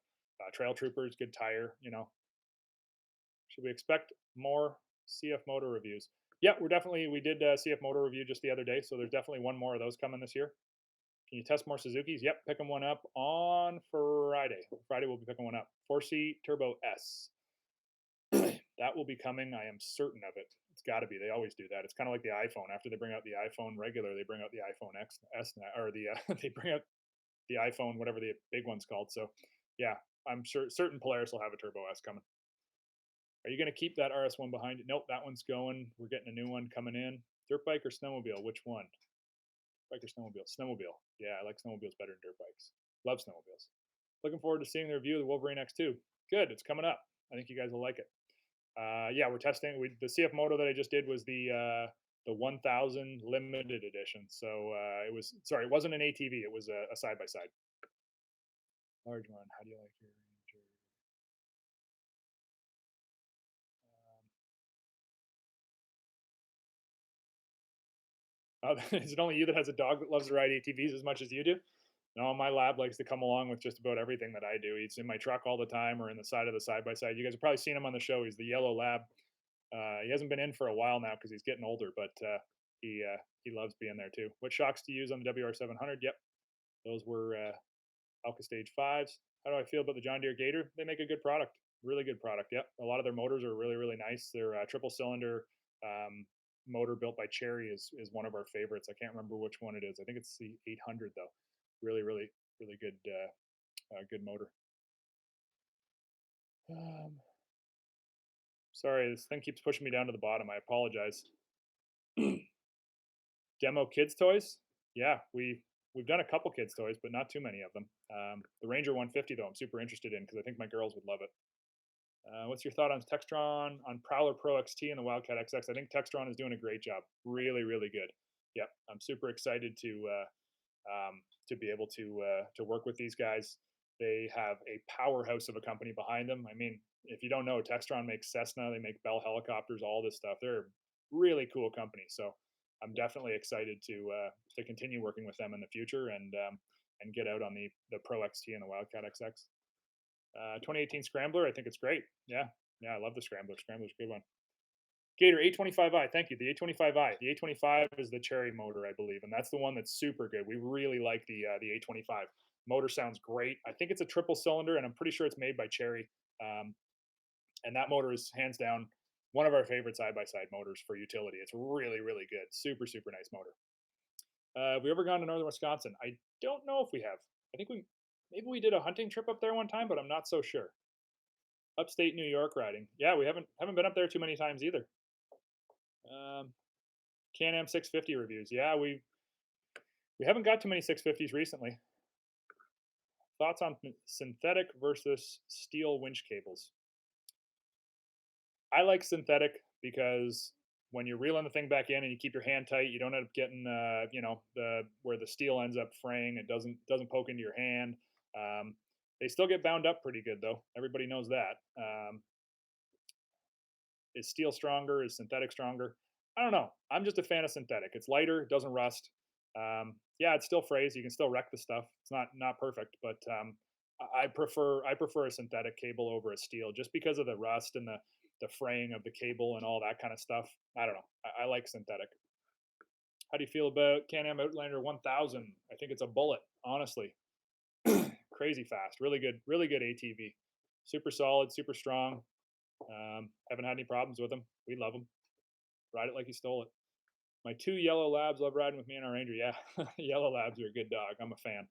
Trail Troopers, good tire. Should we expect more CF Motor reviews? Yeah, we did CF Motor review just the other day, so there's definitely one more of those coming this year. Can you test more Suzukis? Yep, picking one up on Friday. Friday we'll be picking one up. 4C Turbo S. That will be coming. I am certain of it. It's got to be. They always do that. It's kind of like the iPhone. After they bring out the iPhone regular, they bring out the iPhone XS, or they bring out the iPhone, whatever the big one's called. So, yeah, I'm certain Polaris will have a Turbo S coming. Are you going to keep that RS1 behind you? Nope, that one's going. We're getting a new one coming in. Dirt bike or snowmobile? Which one? Bike or snowmobile? Snowmobile. Yeah, I like snowmobiles better than dirt bikes. Love snowmobiles. Looking forward to seeing the review of the Wolverine X2. Good, it's coming up. I think you guys will like it. Yeah, we're testing. The CF Moto that I just did was the 1000 limited edition. So it wasn't an ATV. It was a side by side. Large one. How do you like your Ranger? Is it only you that has a dog that loves to ride ATVs as much as you do? No, my lab likes to come along with just about everything that I do. He's in my truck all the time, or in the side of the side by side. You guys have probably seen him on the show. He's the yellow lab. He hasn't been in for a while now because he's getting older, but he loves being there too. What shocks to use on the WR700? Yep, those were Elka Stage 5s. How do I feel about the John Deere Gator? They make a good product, really good product. Yep, a lot of their motors are really, really nice. They're triple cylinder, motor built by Cherry is one of our favorites. I can't remember which one it is. I think it's the 800 though. Really, really, really good, good motor. Sorry, this thing keeps pushing me down to the bottom. I apologize. Demo kids toys? Yeah, we've done a couple kids toys, but not too many of them. The Ranger 150 though, I'm super interested in because I think my girls would love it. What's your thought on Textron, on Prowler Pro XT and the Wildcat XX? I think Textron is doing a great job. Really, really good. Yep, I'm super excited to be able to work with these guys. They have a powerhouse of a company behind them. I mean, if you don't know, Textron makes Cessna, they make Bell helicopters, all this stuff. They're a really cool company. So I'm definitely excited to continue working with them in the future and get out on the Pro XT and the Wildcat XX. 2018 Scrambler, I think it's great. Yeah, I love the Scrambler. Scrambler's a good one. Gator 825i, thank you. The 825i. The 825 is the Cherry motor, I believe, and that's the one that's super good. We really like the 825. Motor sounds great. I think it's a triple cylinder, and I'm pretty sure it's made by Cherry. And that motor is hands down one of our favorite side-by-side motors for utility. It's really, really good. Super, super nice motor. Have we ever gone to northern Wisconsin? I don't know if we have. I think maybe we did a hunting trip up there one time, but I'm not so sure. Upstate New York riding. Yeah, we haven't been up there too many times either. Can-Am 650 reviews. Yeah, we haven't got too many 650s recently. Thoughts on synthetic versus steel winch cables? I like synthetic because when you're reeling the thing back in and you keep your hand tight, you don't end up getting where the steel ends up fraying. It doesn't poke into your hand. They still get bound up pretty good though. Everybody knows that. Is steel stronger? Is synthetic stronger? I don't know. I'm just a fan of synthetic. It's lighter, it doesn't rust. Yeah, it still frays. You can still wreck the stuff. It's not perfect, but I prefer a synthetic cable over a steel just because of the rust and the fraying of the cable and all that kind of stuff. I don't know. I like synthetic. How do you feel about Can-Am Outlander 1000? I think it's a bullet, honestly. Crazy fast. Really good ATV. Super solid, super strong. Haven't had any problems with them. We love them. Ride it like you stole it. My 2 yellow labs love riding with me in our Ranger. Yeah, yellow labs are a good dog. I'm a fan.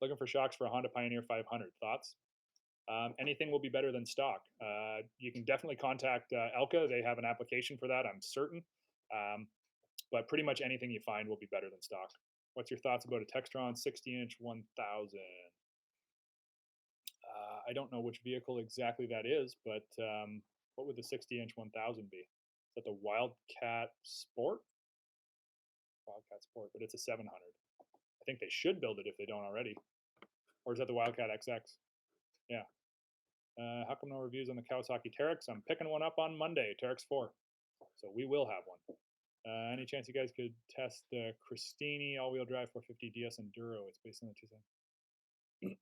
Looking for shocks for a Honda Pioneer 500. Thoughts? Anything will be better than stock. You can definitely contact Elka. They have an application for that, I'm certain. But pretty much anything you find will be better than stock. What's your thoughts about a Textron 60-inch 1000? I don't know which vehicle exactly that is, but what would the 60-inch 1000 be? Is that the Wildcat Sport? Wildcat Sport, but it's a 700. I think they should build it if they don't already. Or is that the Wildcat XX? Yeah. How come no reviews on the Kawasaki Teryx? I'm picking one up on Monday, Teryx 4. So we will have one. Any chance you guys could test the Christini all-wheel drive 450 DS Enduro? It's based on the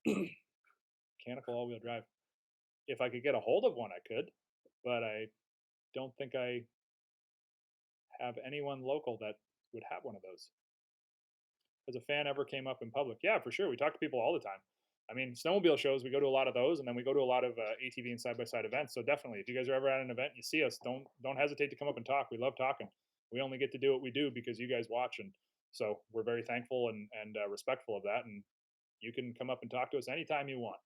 2000. Mechanical all-wheel drive. If I could get a hold of one, I could, but I don't think I have anyone local that would have one of those. Has a fan ever came up in public? Yeah, for sure. We talk to people all the time. I mean, snowmobile shows, we go to a lot of those, and then we go to a lot of ATV and side-by-side events. So definitely, if you guys are ever at an event and you see us, don't hesitate to come up and talk. We love talking. We only get to do what we do because you guys watch, and so we're very thankful and respectful of that. And you can come up and talk to us anytime you want.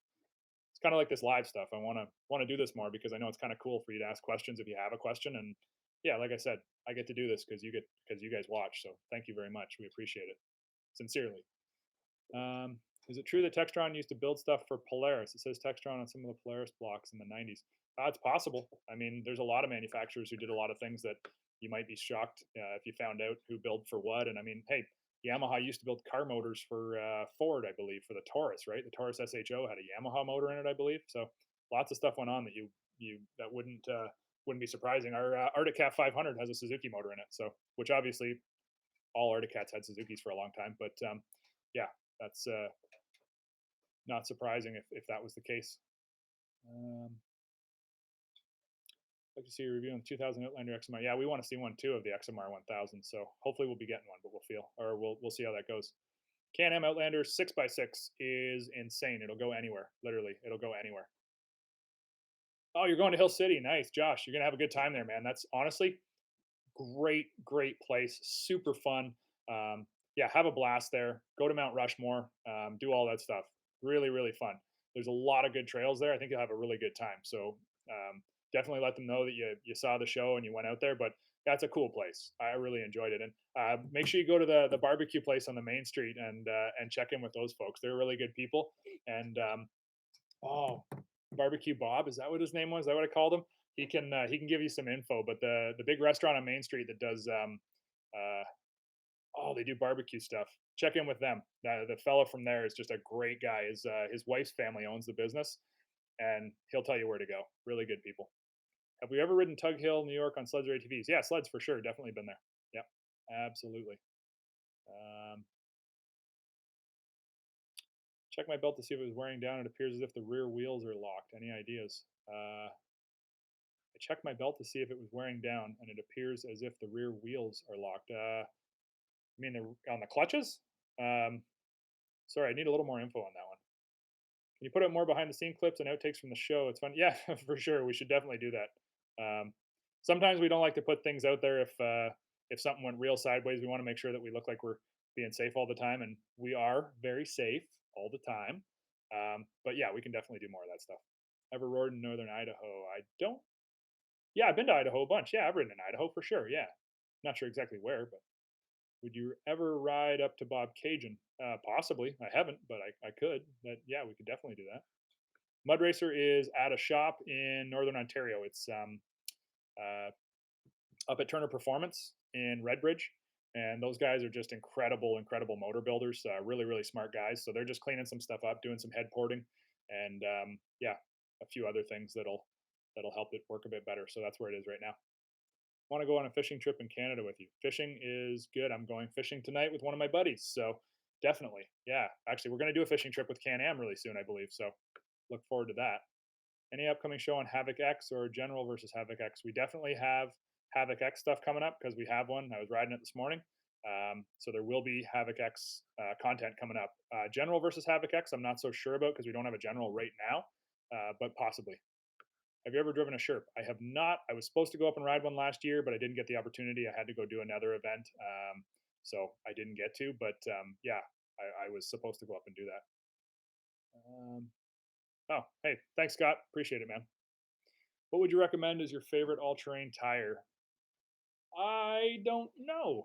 It's kind of like this live stuff. I want to do this more because I know it's kind of cool for you to ask questions if you have a question. And yeah, like I said, I get to do this because you guys watch. So thank you very much. We appreciate it sincerely. Is it true that Textron used to build stuff for Polaris? It says Textron on some of the Polaris blocks in the 90s. It's possible. I mean, there's a lot of manufacturers who did a lot of things that you might be shocked if you found out who built for what. And I mean, hey, Yamaha used to build car motors for Ford, I believe, for the Taurus, right? The Taurus SHO had a Yamaha motor in it, I believe. So lots of stuff went on that that wouldn't be surprising. Our Arctic Cat 500 has a Suzuki motor in it, so which obviously all Arctic Cats had Suzukis for a long time. But yeah, that's not surprising if that was the case. I'd like to see a review on the 2000 Outlander Xmr. Yeah, we want to see one too of the Xmr 1000. So hopefully we'll be getting one, but we'll see how that goes. Can-Am Outlander 6x6 is insane. It'll go anywhere. Literally, it'll go anywhere. Oh, you're going to Hill City. Nice, Josh. You're gonna have a good time there, man. That's honestly Great place, super fun. Yeah, have a blast there. Go to Mount Rushmore, do all that stuff. Really fun. There's a lot of good trails there. I think you'll have a really good time. So definitely let them know that you saw the show and you went out there. But that's a cool place. I really enjoyed it. And make sure you go to the barbecue place on the main street and check in with those folks. They're really good people. And oh, Barbecue Bob, is that what his name was? Is that what I called him? He can give you some info. But the big restaurant on Main Street that does uh, oh, they do barbecue stuff. Check in with them. The fellow from there is just a great guy. His wife's family owns the business, and he'll tell you where to go. Really good people. Have we ever ridden Tug Hill, New York on sleds or ATVs? Yeah, sleds for sure. Definitely been there. Yep, absolutely. Um, check my belt to see if it was wearing down. It appears as if the rear wheels are locked. Any ideas? I checked my belt to see if it was wearing down, and it appears as if the rear wheels are locked. I mean, they're on the clutches? Um, sorry, I need a little more info on that one. Can you put out more behind the scene clips and outtakes from the show? It's fun. Yeah, for sure. We should definitely do that. Sometimes we don't like to put things out there if something went real sideways. We want to make sure that we look like we're being safe all the time, and we are very safe all the time. But yeah, we can definitely do more of that stuff. Ever roared in northern Idaho? I don't. Yeah, I've been to Idaho a bunch. Yeah, I've ridden in Idaho for sure. Yeah, not sure exactly where, but would you ever ride up to Bob Cajun? Possibly. I haven't, but I could. But yeah, we could definitely do that. Mud Racer is at a shop in Northern Ontario. It's uh, up at Turner Performance in Redbridge, and those guys are just incredible motor builders. Really smart guys. So they're just cleaning some stuff up, doing some head porting, and yeah, a few other things that'll help it work a bit better. So that's where it is right now. Want to go on a fishing trip in Canada with you. Fishing is good. I'm going fishing tonight with one of my buddies. So definitely. Yeah. Actually, we're going to do a fishing trip with Can-Am really soon, I believe. So look forward to that. Any upcoming show on Havoc X or General versus Havoc X? We definitely have Havoc X stuff coming up because we have one. I was riding it this morning. So there will be Havoc X content coming up. General versus Havoc X, I'm not so sure about because we don't have a General right now, but possibly. Have you ever driven a Sherp? I have not. I was supposed to go up and ride one last year, but I didn't get the opportunity. I had to go do another event, so I didn't get to. But yeah, I was supposed to go up and do that. Oh, hey, thanks, Scott. Appreciate it, man. What would you recommend as your favorite all-terrain tire? I don't know.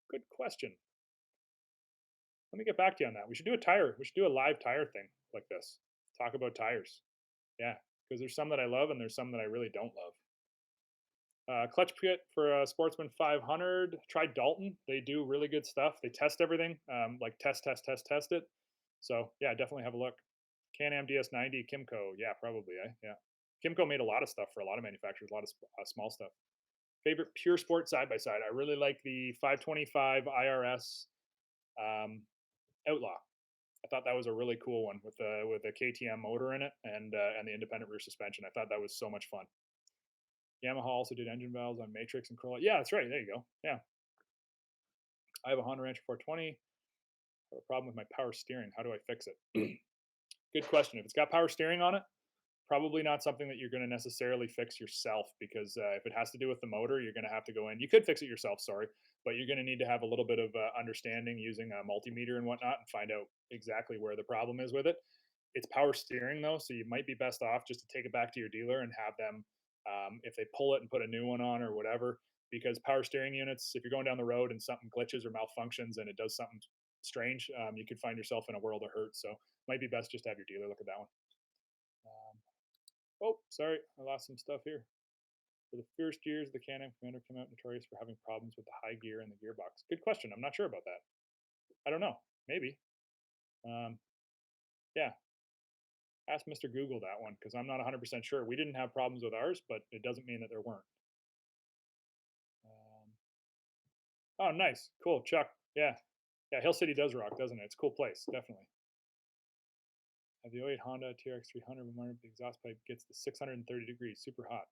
Good question. Let me get back to you on that. We should do a tire. We should do a live tire thing like this. Talk about tires. Yeah, because there's some that I love and there's some that I really don't love. Clutch kit for Sportsman 500. Try Dalton. They do really good stuff. They test everything, like test it. So yeah, definitely have a look. Can-Am DS90, Kimco. Yeah, probably. Yeah. Kimco made a lot of stuff for a lot of manufacturers, a lot of small stuff. Favorite pure sport side by side. I really like the 525 IRS Outlaw. I thought that was a really cool one with a KTM motor in it and the independent rear suspension. I thought that was so much fun. Yamaha also did engine valves on Matrix and Corolla. Yeah, that's right. There you go. Yeah. I have a Honda Rancher 420. I have a problem with my power steering. How do I fix it? Good question. If it's got power steering on it, probably not something that you're going to necessarily fix yourself because if it has to do with the motor, you're going to have to go in. You could fix it yourself, sorry, but you're going to need to have a little bit of understanding using a multimeter and whatnot and find out exactly where the problem is with it. It's power steering though, so you might be best off just to take it back to your dealer and have them, if they pull it and put a new one on or whatever, because power steering units, if you're going down the road and something glitches or malfunctions and it does something strange, you could find yourself in a world of hurt. So might be best just to have your dealer look at that one. Oh, sorry, I lost some stuff here. For the first years, the Can-Am Commander came out notorious for having problems with the high gear and the gearbox. Good question. I'm not sure about that. I don't know. Maybe. Yeah. Ask Mr. Google that one because I'm not 100% sure. We didn't have problems with ours, but it doesn't mean that there weren't. Oh, nice. Cool. Chuck. Yeah. Yeah, Hill City does rock, doesn't it? It's a cool place. Definitely. Have the 08 Honda TRX 300 reminded the exhaust pipe gets to 630 degrees, super hot.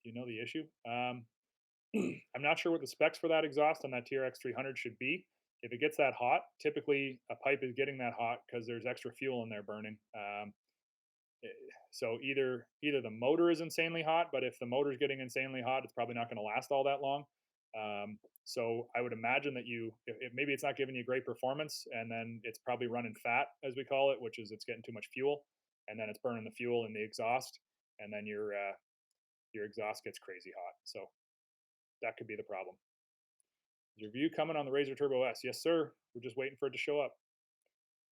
Do you know the issue? I'm not sure what the specs for that exhaust on that TRX 300 should be. If it gets that hot, typically a pipe is getting that hot because there's extra fuel in there burning. So either the motor is insanely hot, but if the motor is getting insanely hot, it's probably not going to last all that long. So I would imagine that maybe it's not giving you great performance, and then it's probably running fat, as we call it, which is it's getting too much fuel, and then it's burning the fuel in the exhaust, and then your exhaust gets crazy hot. So that could be the problem. Is your review coming on the Razor Turbo S? Yes, sir. We're just waiting for it to show up.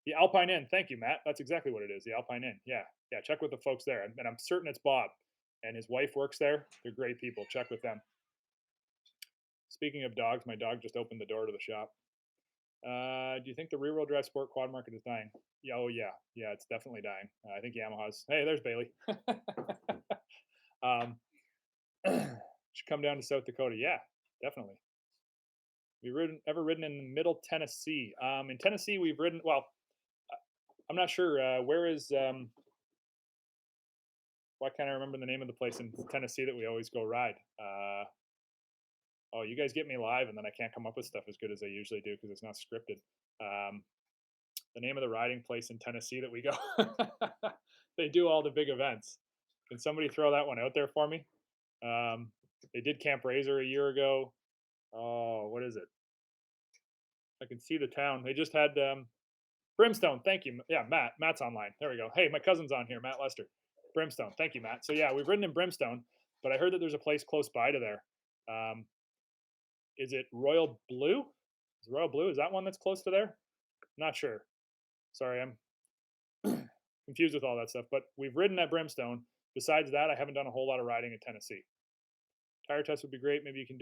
The Alpine Inn. Thank you, Matt. That's exactly what it is. The Alpine Inn. Yeah. Yeah. Check with the folks there. And I'm certain it's Bob and his wife works there. They're great people. Check with them. Speaking of dogs, my dog just opened the door to the shop. Do you think the rear-wheel drive sport quad market is dying? Yeah, oh yeah, yeah, it's definitely dying. I think Yamaha's. Hey, there's Bailey. Should come down to South Dakota. Yeah, definitely. Have you ever ridden in Middle Tennessee? In Tennessee, we've ridden. Well, I'm not sure. Where is? Why can't I remember the name of the place in Tennessee that we always go ride? Oh, you guys get me live, and then I can't come up with stuff as good as I usually do because it's not scripted. The name of the riding place in Tennessee that we go. They do all the big events. Can somebody throw that one out there for me? They did Camp Razor a year ago. Oh, what is it? I can see the town. They just had Brimstone. Thank you. Yeah, Matt. Matt's online. There we go. Hey, my cousin's on here, Matt Lester. Brimstone. Thank you, Matt. So yeah, we've ridden in Brimstone, but I heard that there's a place close by to there. Is it Royal Blue? Is Royal Blue? Is that one that's close to there? Not sure. Sorry, I'm confused with all that stuff. But we've ridden at Brimstone. Besides that, I haven't done a whole lot of riding in Tennessee. Tire test would be great. Maybe you can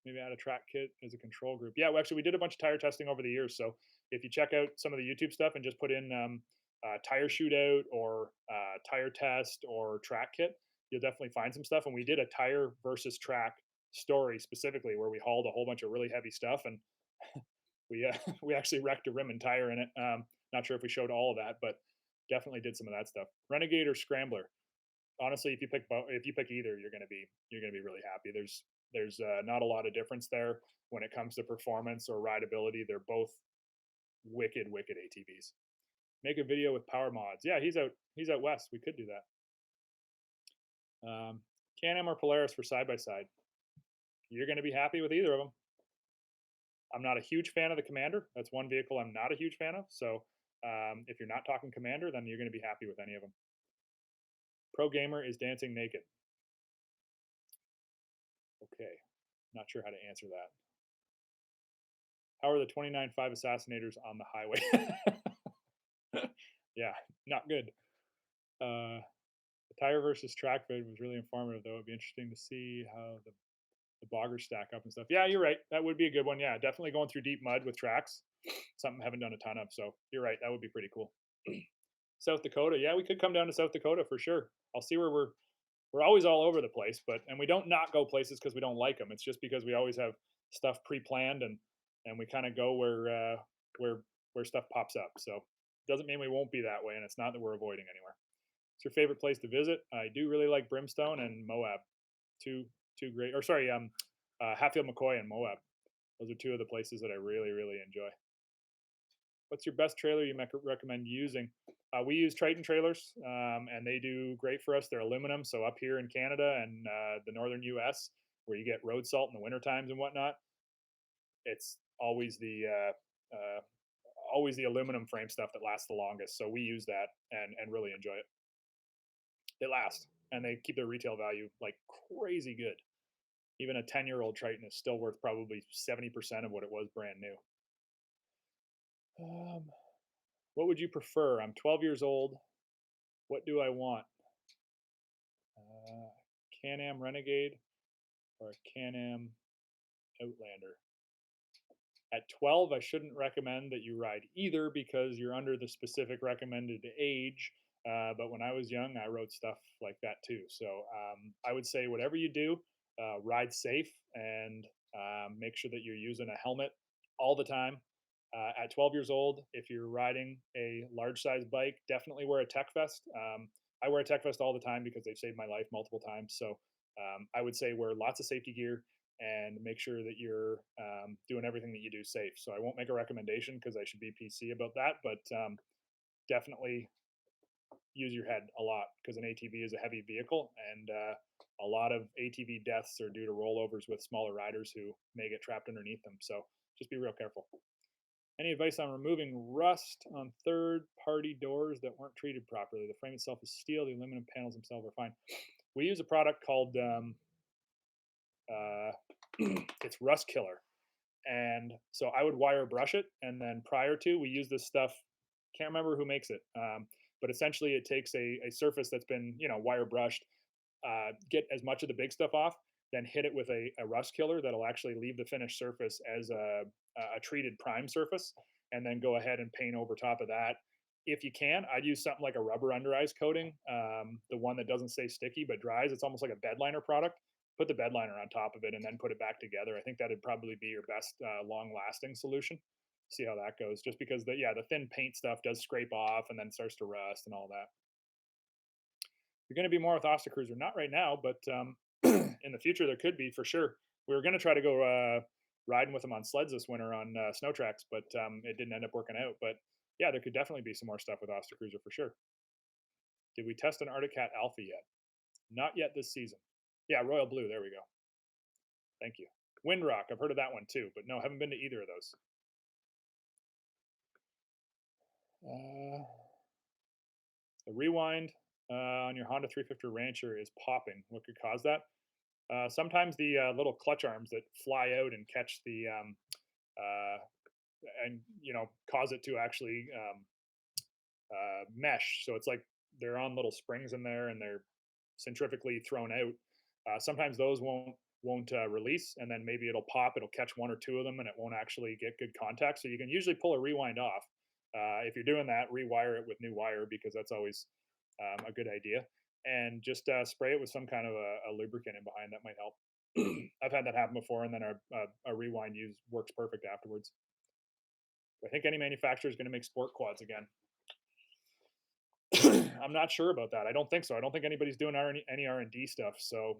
maybe add a track kit as a control group. Yeah, well, actually, we did a bunch of tire testing over the years. So if you check out some of the YouTube stuff and just put in tire shootout or tire test or track kit, you'll definitely find some stuff. And we did a tire versus track story specifically where we hauled a whole bunch of really heavy stuff, and we actually wrecked a rim and tire in it. Not sure if we showed all of that, but definitely did some of that stuff. Renegade or Scrambler? Honestly, if you pick either, you're gonna be really happy. There's not a lot of difference there when it comes to performance or rideability. They're both wicked ATVs. Make a video with power mods. Yeah, he's out west. We could do that. Can-Am or Polaris for side by side? You're gonna be happy with either of them. I'm not a huge fan of the Commander. That's one vehicle I'm not a huge fan of. So if you're not talking Commander, then you're going to be happy with any of them. Pro gamer is dancing naked. Okay, not sure how to answer that. How are the 29.5 assassinators on the highway? Yeah, not good. The tire versus track vid was really informative, though. It'd be interesting to see how the boggers stack up and stuff. Yeah, you're right. That would be a good one. Yeah, definitely going through deep mud with tracks. Something I haven't done a ton of. So you're right. That would be pretty cool. South Dakota. Yeah, we could come down to South Dakota for sure. I'll see where we're always all over the place, and we don't not go places because we don't like them. It's just because we always have stuff pre-planned and we kind of go where stuff pops up. So it doesn't mean we won't be that way, and it's not that we're avoiding anywhere. What's your favorite place to visit? I do really like Brimstone and Moab. Two great, or sorry, Hatfield McCoy and Moab. Those are two of the places that I really enjoy. What's your best trailer you recommend using? We use Triton trailers, and they do great for us. They're aluminum, so up here in Canada and the northern U.S., where you get road salt in the winter times and whatnot, it's always the aluminum frame stuff that lasts the longest. So we use that and really enjoy it. They last, and they keep their retail value like crazy good. Even a 10-year-old Triton is still worth probably 70% of what it was brand new. What would you prefer? I'm 12 years old. What do I want? Can-Am Renegade or a Can-Am Outlander? At 12, I shouldn't recommend that you ride either because you're under the specific recommended age. But when I was young, I rode stuff like that too. So I would say whatever you do, ride safe and make sure that you're using a helmet all the time. At 12 years old, if you're riding a large size bike, definitely wear a tech vest. I wear a tech vest all the time because they've saved my life multiple times. So I would say wear lots of safety gear and make sure that you're doing everything that you do safe. So I won't make a recommendation because I should be PC about that, but definitely use your head a lot because an ATV is a heavy vehicle, and a lot of ATV deaths are due to rollovers with smaller riders who may get trapped underneath them. So just be real careful. Any advice on removing rust on third-party doors that weren't treated properly? The frame itself is steel. The aluminum panels themselves are fine. We use a product called it's Rust Killer, and so I would wire brush it, and then prior to, we use this stuff. Can't remember who makes it, but essentially it takes a surface that's been wire brushed, get as much of the big stuff off, then hit it with a rust killer that'll actually leave the finished surface as a treated prime surface, and then go ahead and paint over top of that. If you can, I'd use something like a rubber under eyes coating, the one that doesn't stay sticky but dries. It's almost like a bed liner product. Put the bed liner on top of it and then put it back together. I think that'd probably be your best long lasting solution. See how that goes. Just because the thin paint stuff does scrape off and then starts to rust and all that. You're going to be more with Osta Cruiser, not right now, but in the future there could be for sure. We were going to try to go riding with them on sleds this winter on snow tracks, but it didn't end up working out. But yeah, there could definitely be some more stuff with Osta Cruiser for sure. Did we test an Arctic Cat Alpha yet? Not yet this season. Yeah, Royal Blue. There we go. Thank you. Windrock. I've heard of that one too, but no, haven't been to either of those. The rewind on your Honda 350 Rancher is popping. What could cause that? Sometimes the little clutch arms that fly out and catch the and cause it to actually mesh. So it's like they're on little springs in there and they're centrifugally thrown out. Sometimes those won't release, and then maybe it'll pop. It'll catch one or two of them, and it won't actually get good contact. So you can usually pull a rewind off. If you're doing that, rewire it with new wire because that's always a good idea. And just spray it with some kind of a lubricant in behind. That might help. I've had that happen before, and then our rewind works perfect afterwards. I think any manufacturer is going to make sport quads again. I'm not sure about that. I don't think so. I don't think anybody's doing any R&D stuff. So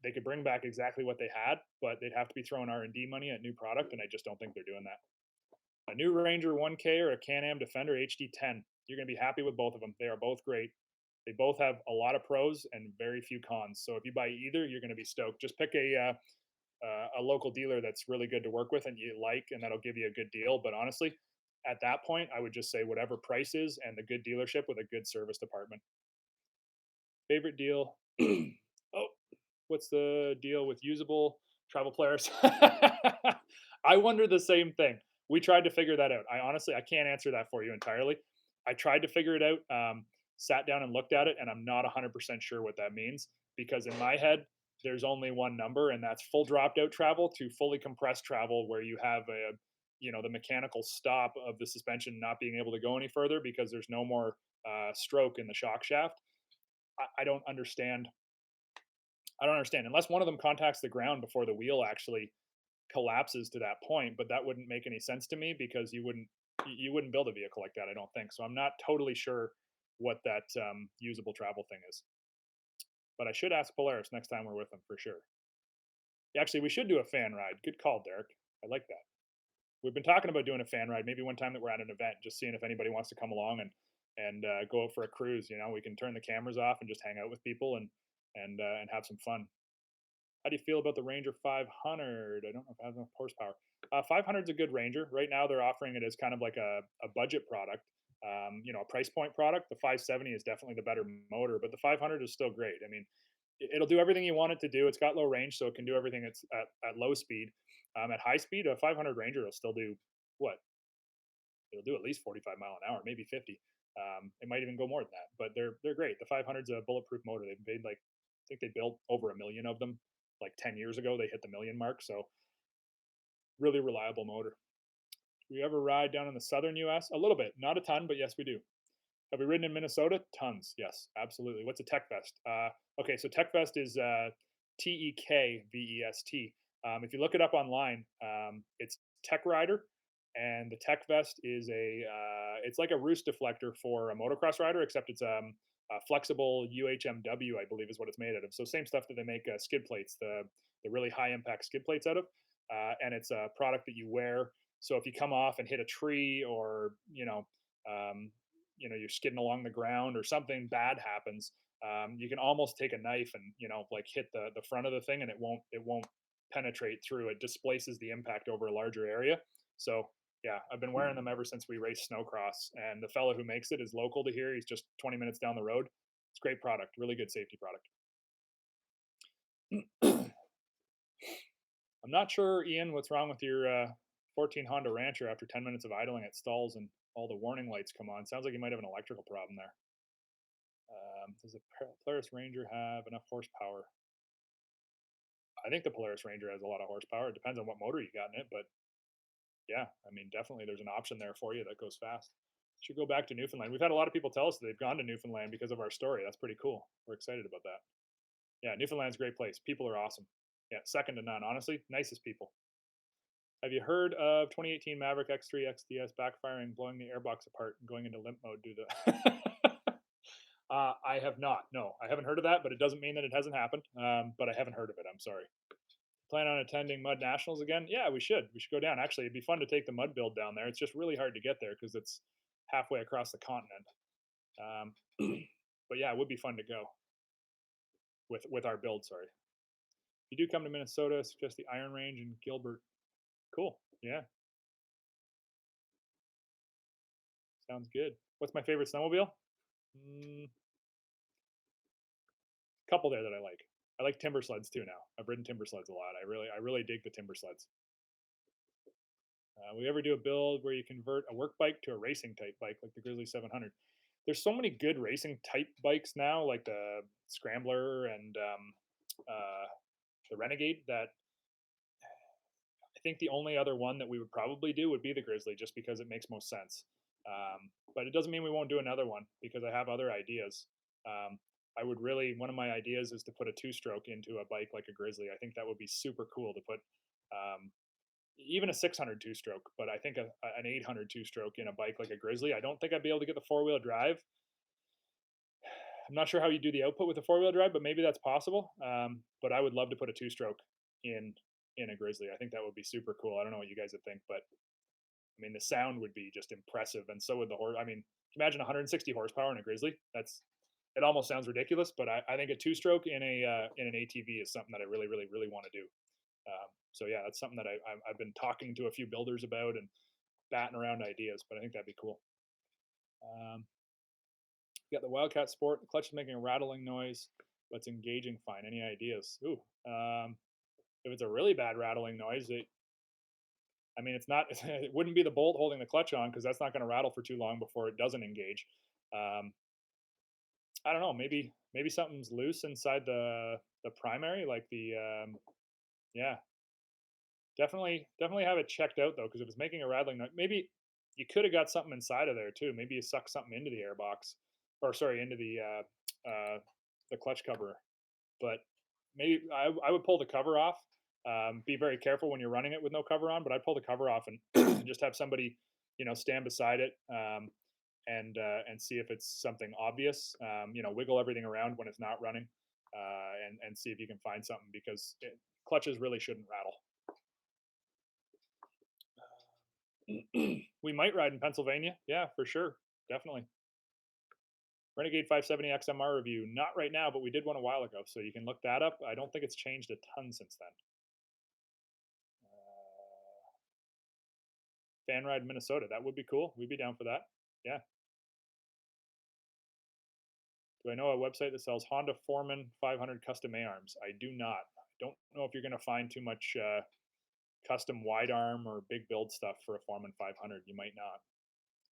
they could bring back exactly what they had, but they'd have to be throwing R&D money at new product, and I just don't think they're doing that. A new Ranger 1K or a Can-Am Defender HD10. You're going to be happy with both of them. They are both great. They both have a lot of pros and very few cons. So if you buy either, you're going to be stoked. Just pick a local dealer that's really good to work with and you like, and that'll give you a good deal. But honestly, at that point, I would just say whatever price is and the good dealership with a good service department. Favorite deal? Oh, what's the deal with usable travel Polaris? I wonder the same thing. We tried to figure that out. I can't answer that for you entirely. I tried to figure it out, sat down and looked at it, and I'm not 100% sure what that means because in my head, there's only one number, and that's full dropped out travel to fully compressed travel where you have the mechanical stop of the suspension not being able to go any further because there's no more stroke in the shock shaft. I don't understand. I don't understand unless one of them contacts the ground before the wheel actually collapses to that point. But that wouldn't make any sense to me because you wouldn't build a vehicle like that. I don't think so. I'm not totally sure what that usable travel thing is. But I should ask Polaris next time we're with them for sure. Actually, we should do a fan ride. Good call, Derek. I like that. We've been talking about doing a fan ride. Maybe one time that we're at an event, just seeing if anybody wants to come along and go out for a cruise. We can turn the cameras off and just hang out with people and have some fun. How do you feel about the Ranger 500? I don't know if it has enough horsepower. 500 is a good Ranger. Right now, they're offering it as kind of like a budget product, a price point product. The 570 is definitely the better motor, but the 500 is still great. I mean, it'll do everything you want it to do. It's got low range, so it can do everything at low speed. At high speed, a 500 Ranger will still do what? It'll do at least 45 mile an hour, maybe 50. It might even go more than that, but they're great. The 500's a bulletproof motor. They've made I think they built over 1 million of them. Like 10 years ago, they hit the 1 million mark. So really reliable motor. Do we ever ride down in the southern U.S.? A little bit, not a ton, but yes, we do. Have we ridden in Minnesota? Tons. Yes, absolutely. What's a TechVest? Okay, so TechVest is TEKVEST. If you look it up online, it's Tech Rider, and the TechVest is it's like a roost deflector for a motocross rider, except it's a flexible UHMW, I believe, is what it's made out of. So same stuff that they make skid plates, the really high impact skid plates out of, and it's a product that you wear. So if you come off and hit a tree or you're skidding along the ground or something bad happens, you can almost take a knife and like hit the front of the thing, and it won't penetrate through. It displaces the impact over a larger area. So yeah, I've been wearing them ever since we raced snowcross, and the fellow who makes it is local to here. He's just 20 minutes down the road. It's a great product, really good safety product. I'm not sure, Ian, what's wrong with your 14 Honda Rancher after 10 minutes of idling. It stalls and all the warning lights come on. Sounds like you might have an electrical problem there. Does the Polaris Ranger have enough horsepower? I think the Polaris Ranger has a lot of horsepower. It depends on what motor you got in it, but yeah, I mean, definitely there's an option there for you that goes fast. Should go back to Newfoundland. We've had a lot of people tell us that they've gone to Newfoundland because of our story. That's pretty cool. We're excited about that. Yeah, Newfoundland's a great place. People are awesome. Yeah, second to none. Honestly, nicest people. Have you heard of 2018 Maverick X3 XDS backfiring, blowing the airbox apart, and going into limp mode due to? I have not. No, I haven't heard of that, but it doesn't mean that it hasn't happened. But I haven't heard of it. I'm sorry. Plan on attending Mud Nationals again? Yeah, we should. We should go down. Actually, it'd be fun to take the mud build down there. It's just really hard to get there because it's halfway across the continent. But yeah, it would be fun to go with our build. Sorry. If you do come to Minnesota, suggest the Iron Range in Gilbert. Cool. Yeah. Sounds good. What's my favorite snowmobile? Couple there that I like. I like timber sleds too now. I've ridden timber sleds a lot. I really dig the timber sleds. We ever do a build where you convert a work bike to a racing type bike like the Grizzly 700? There's so many good racing type bikes now, like the Scrambler and the Renegade, that I think the only other one that we would probably do would be the Grizzly, just because it makes most sense. But it doesn't mean we won't do another one because I have other ideas. I would really, one of my ideas is to put a two-stroke into a bike like a Grizzly. I think that would be super cool to put even a 600 two-stroke, but I think an 800 two-stroke in a bike like a Grizzly. I don't think I'd be able to get the four-wheel drive. I'm not sure how you do the output with a four-wheel drive, but maybe that's possible. But I would love to put a two-stroke in a Grizzly. I think that would be super cool. I don't know what you guys would think, but I mean, the sound would be just impressive, and so would the horse. I mean, imagine 160 horsepower in a Grizzly. It almost sounds ridiculous, but I think a two-stroke in an ATV is something that I really, really, really want to do. So yeah, that's something that I've been talking to a few builders about and batting around ideas, but I think that'd be cool. You got the Wildcat Sport. The clutch is making a rattling noise, but it's engaging fine. Any ideas? Ooh, if it's a really bad rattling noise, I mean, it's not. It wouldn't be the bolt holding the clutch on because that's not going to rattle for too long before it doesn't engage. I don't know. Maybe something's loose inside the primary, like the yeah. Definitely have it checked out though, because if it's making a rattling noise, maybe you could have got something inside of there too. Maybe you suck something into the airbox, or sorry, into the clutch cover. But maybe I would pull the cover off. Be very careful when you're running it with no cover on, but I'd pull the cover off and just have somebody, stand beside it and see if it's something obvious. Wiggle everything around when it's not running, and see if you can find something, because clutches really shouldn't rattle. We might ride in Pennsylvania. Yeah, for sure. Definitely. Renegade 570 XMR review. Not right now, but we did one a while ago, so you can look that up. I don't think it's changed a ton since then. Fan ride Minnesota. That would be cool. We'd be down for that. Yeah. Do I know a website that sells Honda Foreman 500 custom A-arms? I do not. I don't know if you're going to find too much custom wide arm or big build stuff for a Foreman 500. You might not.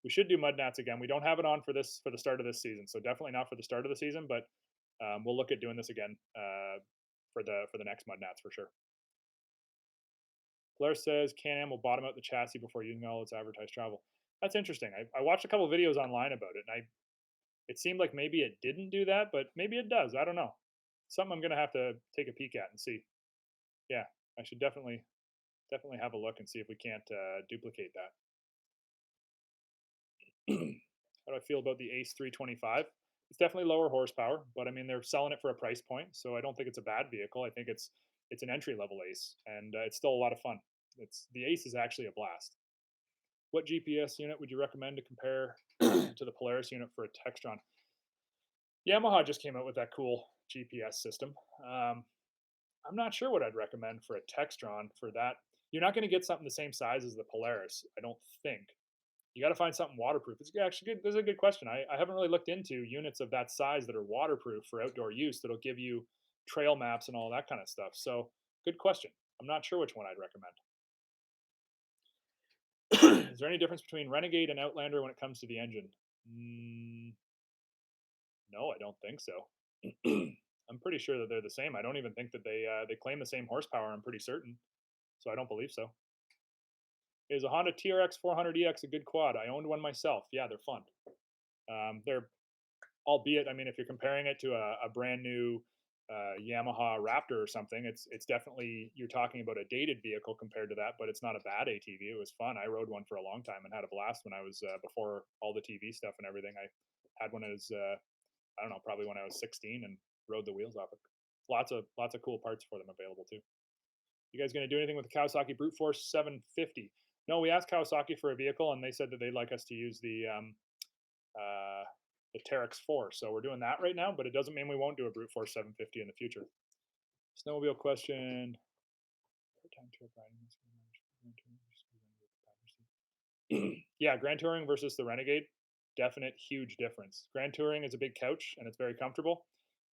We should do mud nats again. We don't have it on for the start of this season, so definitely not for the start of the season. But we'll look at doing this again for the next mud nats for sure. Blair says Can-Am will bottom out the chassis before using all its advertised travel. That's interesting. I watched a couple of videos online about it, and it seemed like maybe it didn't do that, but maybe it does. I don't know. Something I'm gonna have to take a peek at and see. Yeah, I should definitely have a look and see if we can't duplicate that. How do I feel about the Ace 325? It's definitely lower horsepower, but I mean, they're selling it for a price point, so I don't think it's a bad vehicle. I think it's an entry level Ace, and it's still a lot of fun. The Ace is actually a blast. What GPS unit would you recommend to compare to the Polaris unit for a Textron? Yamaha just came out with that cool GPS system. Um, I'm not sure what I'd recommend for a Textron for that. You're not going to get something the same size as the Polaris, I don't think. You got to find something waterproof. It's actually good. This is a good question. I haven't really looked into units of that size that are waterproof for outdoor use that'll give you trail maps and all that kind of stuff. So, good question. I'm not sure which one I'd recommend. Is there any difference between Renegade and Outlander when it comes to the engine? No, I don't think so. I'm pretty sure that they're the same. I don't even think that they claim the same horsepower. I'm pretty certain, so I don't believe so. Is a Honda TRX 400EX a good quad? I owned one myself. Yeah, they're fun. They're albeit, I mean, if you're comparing it to a brand new Yamaha Raptor or something, it's definitely you're talking about a dated vehicle compared to that, but it's not a bad ATV. It was fun. I rode one for a long time and had a blast when I was before all the TV stuff and everything. I had one as I don't know, probably when I was 16 and rode the wheels off it. Lots of cool parts for them available too. You guys going to do anything with the Kawasaki Brute Force 750? No, we asked Kawasaki for a vehicle and they said that they'd like us to use uh, the Terex 4. So we're doing that right now, but it doesn't mean we won't do a Brute Force 750 in the future. Snowmobile question. Yeah, Grand Touring versus the Renegade, definite huge difference. Grand Touring is a big couch and it's very comfortable,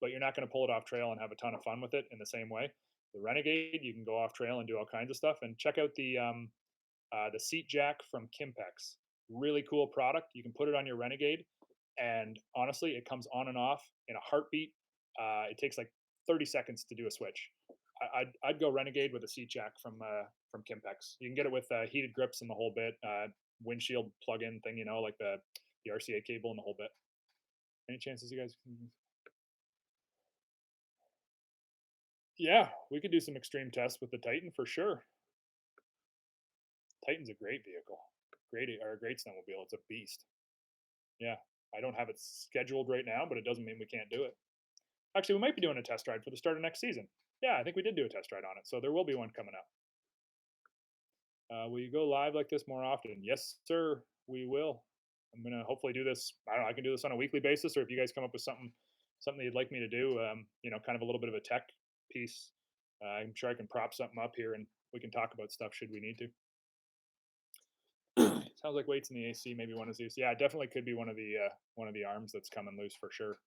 but you're not going to pull it off trail and have a ton of fun with it in the same way. The Renegade, you can go off trail and do all kinds of stuff. And check out the seat jack from Kimpex. Really cool product. You can put it on your Renegade, and honestly, it comes on and off in a heartbeat. It takes like 30 seconds to do a switch. I'd go Renegade with a seat jack from Kimpex. You can get it with heated grips and the whole bit, windshield plug-in thing, you know, like the RCA cable and the whole bit. Any chances you guys can? Yeah, we could do some extreme tests with the Titan for sure. Titan's a great vehicle, great snowmobile. It's a beast. Yeah, I don't have it scheduled right now, but it doesn't mean we can't do it. Actually, we might be doing a test ride for the start of next season. Yeah, I think we did do a test ride on it, so there will be one coming up. Will you go live like this more often? Yes, sir, we will. I'm gonna hopefully do this. I don't know. I can do this on a weekly basis, or if you guys come up with something you'd like me to do, you know, kind of a little bit of a tech piece. I'm sure I can prop something up here, and we can talk about stuff should we need to. Sounds like weights in the AC. Maybe one of these. Yeah, it definitely could be one of the arms that's coming loose for sure.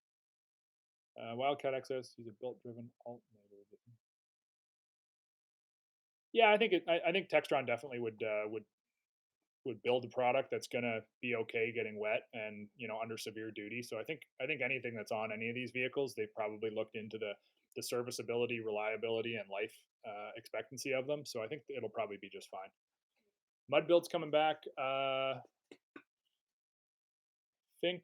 Wildcat XS, use a belt-driven alternator. Yeah, I think Textron definitely would build a product that's gonna be okay getting wet and you know under severe duty. So I think anything that's on any of these vehicles, they've probably looked into the serviceability, reliability, and life expectancy of them. So I think it'll probably be just fine. Mud build's coming back. Think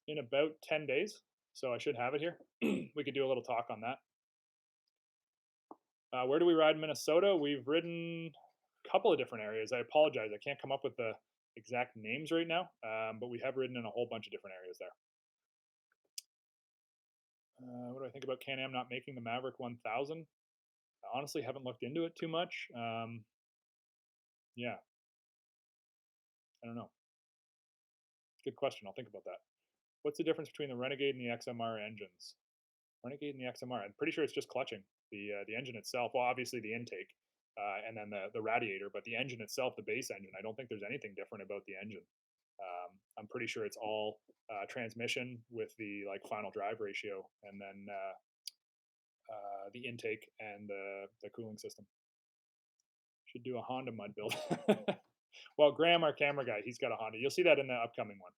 in about 10 days. So I should have it here. We could do a little talk on that. Where do we ride in Minnesota? We've ridden a couple of different areas. I apologize. I can't come up with the exact names right now, but we have ridden in a whole bunch of different areas there. What do I think about Can-Am not making the Maverick 1000? I honestly haven't looked into it too much. Yeah, I don't know. Good question. I'll think about that. What's the difference between the Renegade and the XMR engines? Renegade and the XMR. I'm pretty sure it's just clutching. The engine itself. Well, obviously the intake, and then the radiator, but the engine itself, the base engine. I don't think there's anything different about the engine. I'm pretty sure it's all transmission with the like final drive ratio, and then the intake and the cooling system. Should do a Honda mud build. Well, Graham, our camera guy, he's got a Honda. You'll see that in the upcoming one.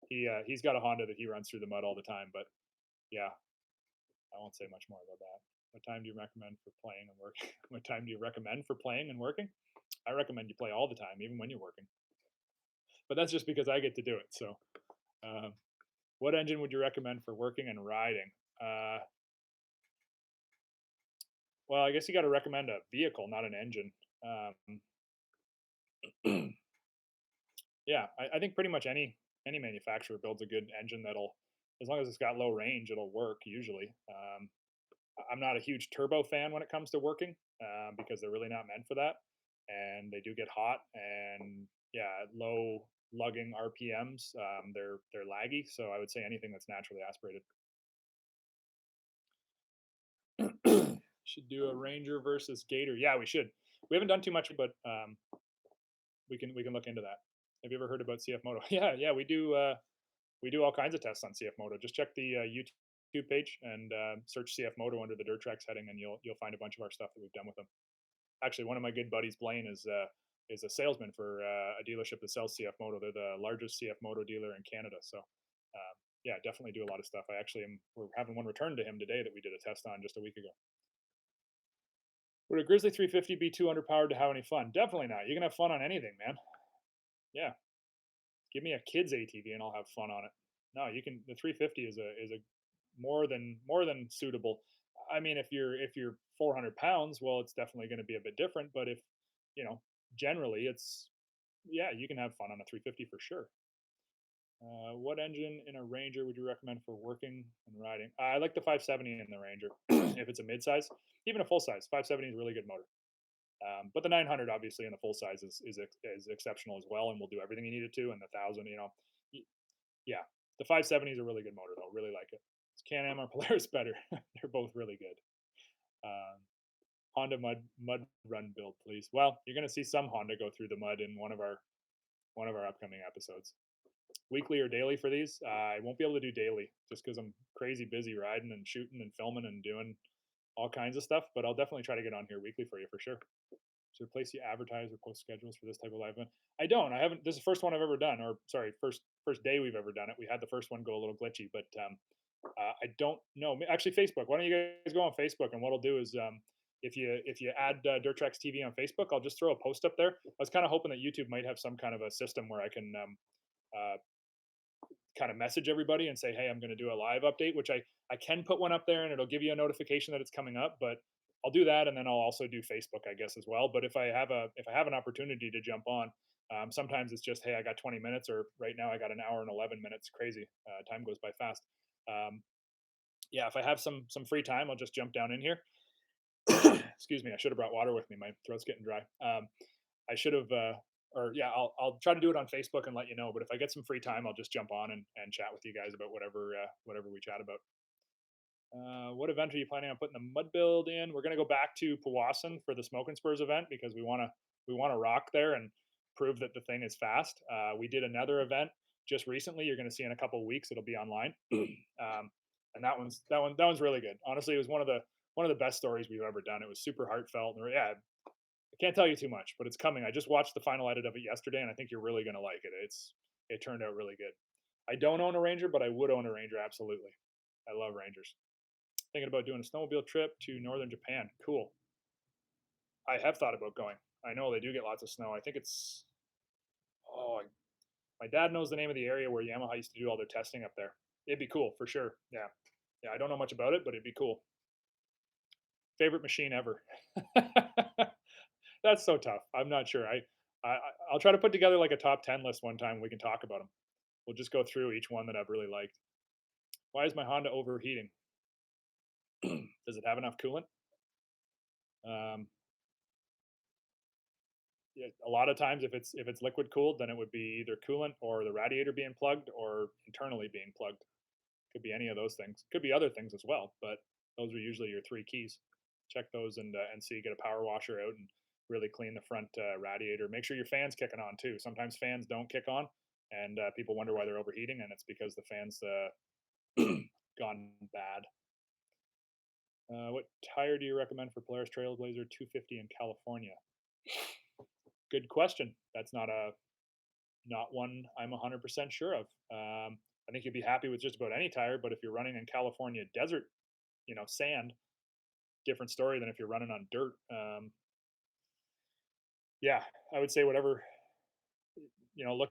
He's got a Honda that he runs through the mud all the time. But yeah, I won't say much more about that. What time do you recommend for playing and working? What time do you recommend for playing and working? I recommend you play all the time, even when you're working. But that's just because I get to do it. So, what engine would you recommend for working and riding? Well, I guess you got to recommend a vehicle, not an engine. Yeah, I think pretty much any manufacturer builds a good engine that'll, as long as it's got low range, it'll work usually. I'm not a huge turbo fan when it comes to working because they're really not meant for that. and they do get hot, and yeah, at low lugging RPMs, they're laggy. So I would say anything that's naturally aspirated. Should do a Ranger versus Gator. Yeah, we should. We haven't done too much, but we can look into that. Have you ever heard about CF Moto? Yeah, yeah, we do. We do all kinds of tests on CF Moto. Just check the YouTube page and search CF Moto under the Dirt Trax heading, and you'll find a bunch of our stuff that we've done with them. Actually, one of my good buddies, Blaine, is a salesman for a dealership that sells CF Moto. They're the largest CF Moto dealer in Canada. So, yeah, definitely do a lot of stuff. We're having one returned to him today that we did a test on just a week ago. Would a Grizzly 350 be too underpowered to have any fun? Definitely not. You can have fun on anything, man. Yeah, give me a kid's ATV and I'll have fun on it. No, you can. The 350 is a more than suitable. I mean, if you're 400 pounds, well, it's definitely going to be a bit different. But if you know, generally, it's yeah, you can have fun on a 350 for sure. What engine in a Ranger would you recommend for working and riding? I like the 570 in the Ranger. If it's a midsize, even a full size, 570 is a really good motor. But the 900 obviously in the full size is exceptional as well, and will do everything you need it to. And the 1000, yeah, the 570 is a really good motor though. Really like it. It's Can-Am or Polaris better. They're both really good. Um, Honda mud run build, please. Well, you're going to see some Honda go through the mud in one of our upcoming episodes. Weekly or daily for these? I won't be able to do daily just because I'm crazy busy riding and shooting and filming and doing all kinds of stuff. But I'll definitely try to get on here weekly for you for sure. So place you advertise or post schedules for this type of live event? I don't. I haven't. This is the first one I've ever done, or sorry, first day we've ever done it. We had the first one go a little glitchy, but I don't know. Actually, Facebook. Why don't you guys go on Facebook? And what I'll do is, if you add Dirt Trax TV on Facebook, I'll just throw a post up there. I was kind of hoping that YouTube might have some kind of a system where I can uh, kind of message everybody and say, hey, I'm going to do a live update, which I can put one up there and it'll give you a notification that it's coming up. But I'll do that, and then I'll also do Facebook, I guess, as well. But if I have an opportunity to jump on, sometimes it's just, hey, I got 20 minutes, or right now I got an hour and 11 minutes. Crazy, time goes by fast. Um, yeah, if I have some free time, I'll just jump down in here. Excuse me, I should have brought water with me. My throat's getting dry. I should have, or yeah, I'll try to do it on Facebook and let you know. But if I get some free time, I'll just jump on and chat with you guys about whatever we chat about. What event are you planning on putting the mud build in? We're gonna go back to Powassan for the Smoke and Spurs event because we wanna rock there and prove that the thing is fast. We did another event just recently. You're gonna see in a couple of weeks. It'll be online, and that one's really good. Honestly, it was one of the best stories we've ever done. It was super heartfelt. And yeah, I can't tell you too much, but it's coming. I just watched the final edit of it yesterday, and I think you're really gonna like it. It turned out really good. I don't own a Ranger, but I would own a Ranger absolutely. I love Rangers. Thinking about doing a snowmobile trip to northern Japan. Cool. I have thought about going. I know they do get lots of snow. I think it's oh, my dad knows the name of the area where Yamaha used to do all their testing up there. It'd be cool for sure. Yeah, yeah. I don't know much about it, but it'd be cool. Favorite machine ever? That's so tough. I'm not sure. I I'll try to put together like a top 10 list one time. We can talk about them. We'll just go through each one that I've really liked. Why is my Honda overheating? Does it have enough coolant? Um, yeah, a lot of times if it's liquid cooled, then it would be either coolant or the radiator being plugged or internally being plugged. Could be any of those things. Could be other things as well, but those are usually your three keys. Check those and see. Get a power washer out and really clean the front radiator. Make sure your fan's kicking on too. Sometimes fans don't kick on, and people wonder why they're overheating, and it's because the fan's gone bad. What tire do you recommend for Polaris Trailblazer 250 in California? Good question. That's not one I'm 100% sure of. I think you'd be happy with just about any tire, but if you're running in California desert, sand, different story than if you're running on dirt. Yeah, I would say whatever. Look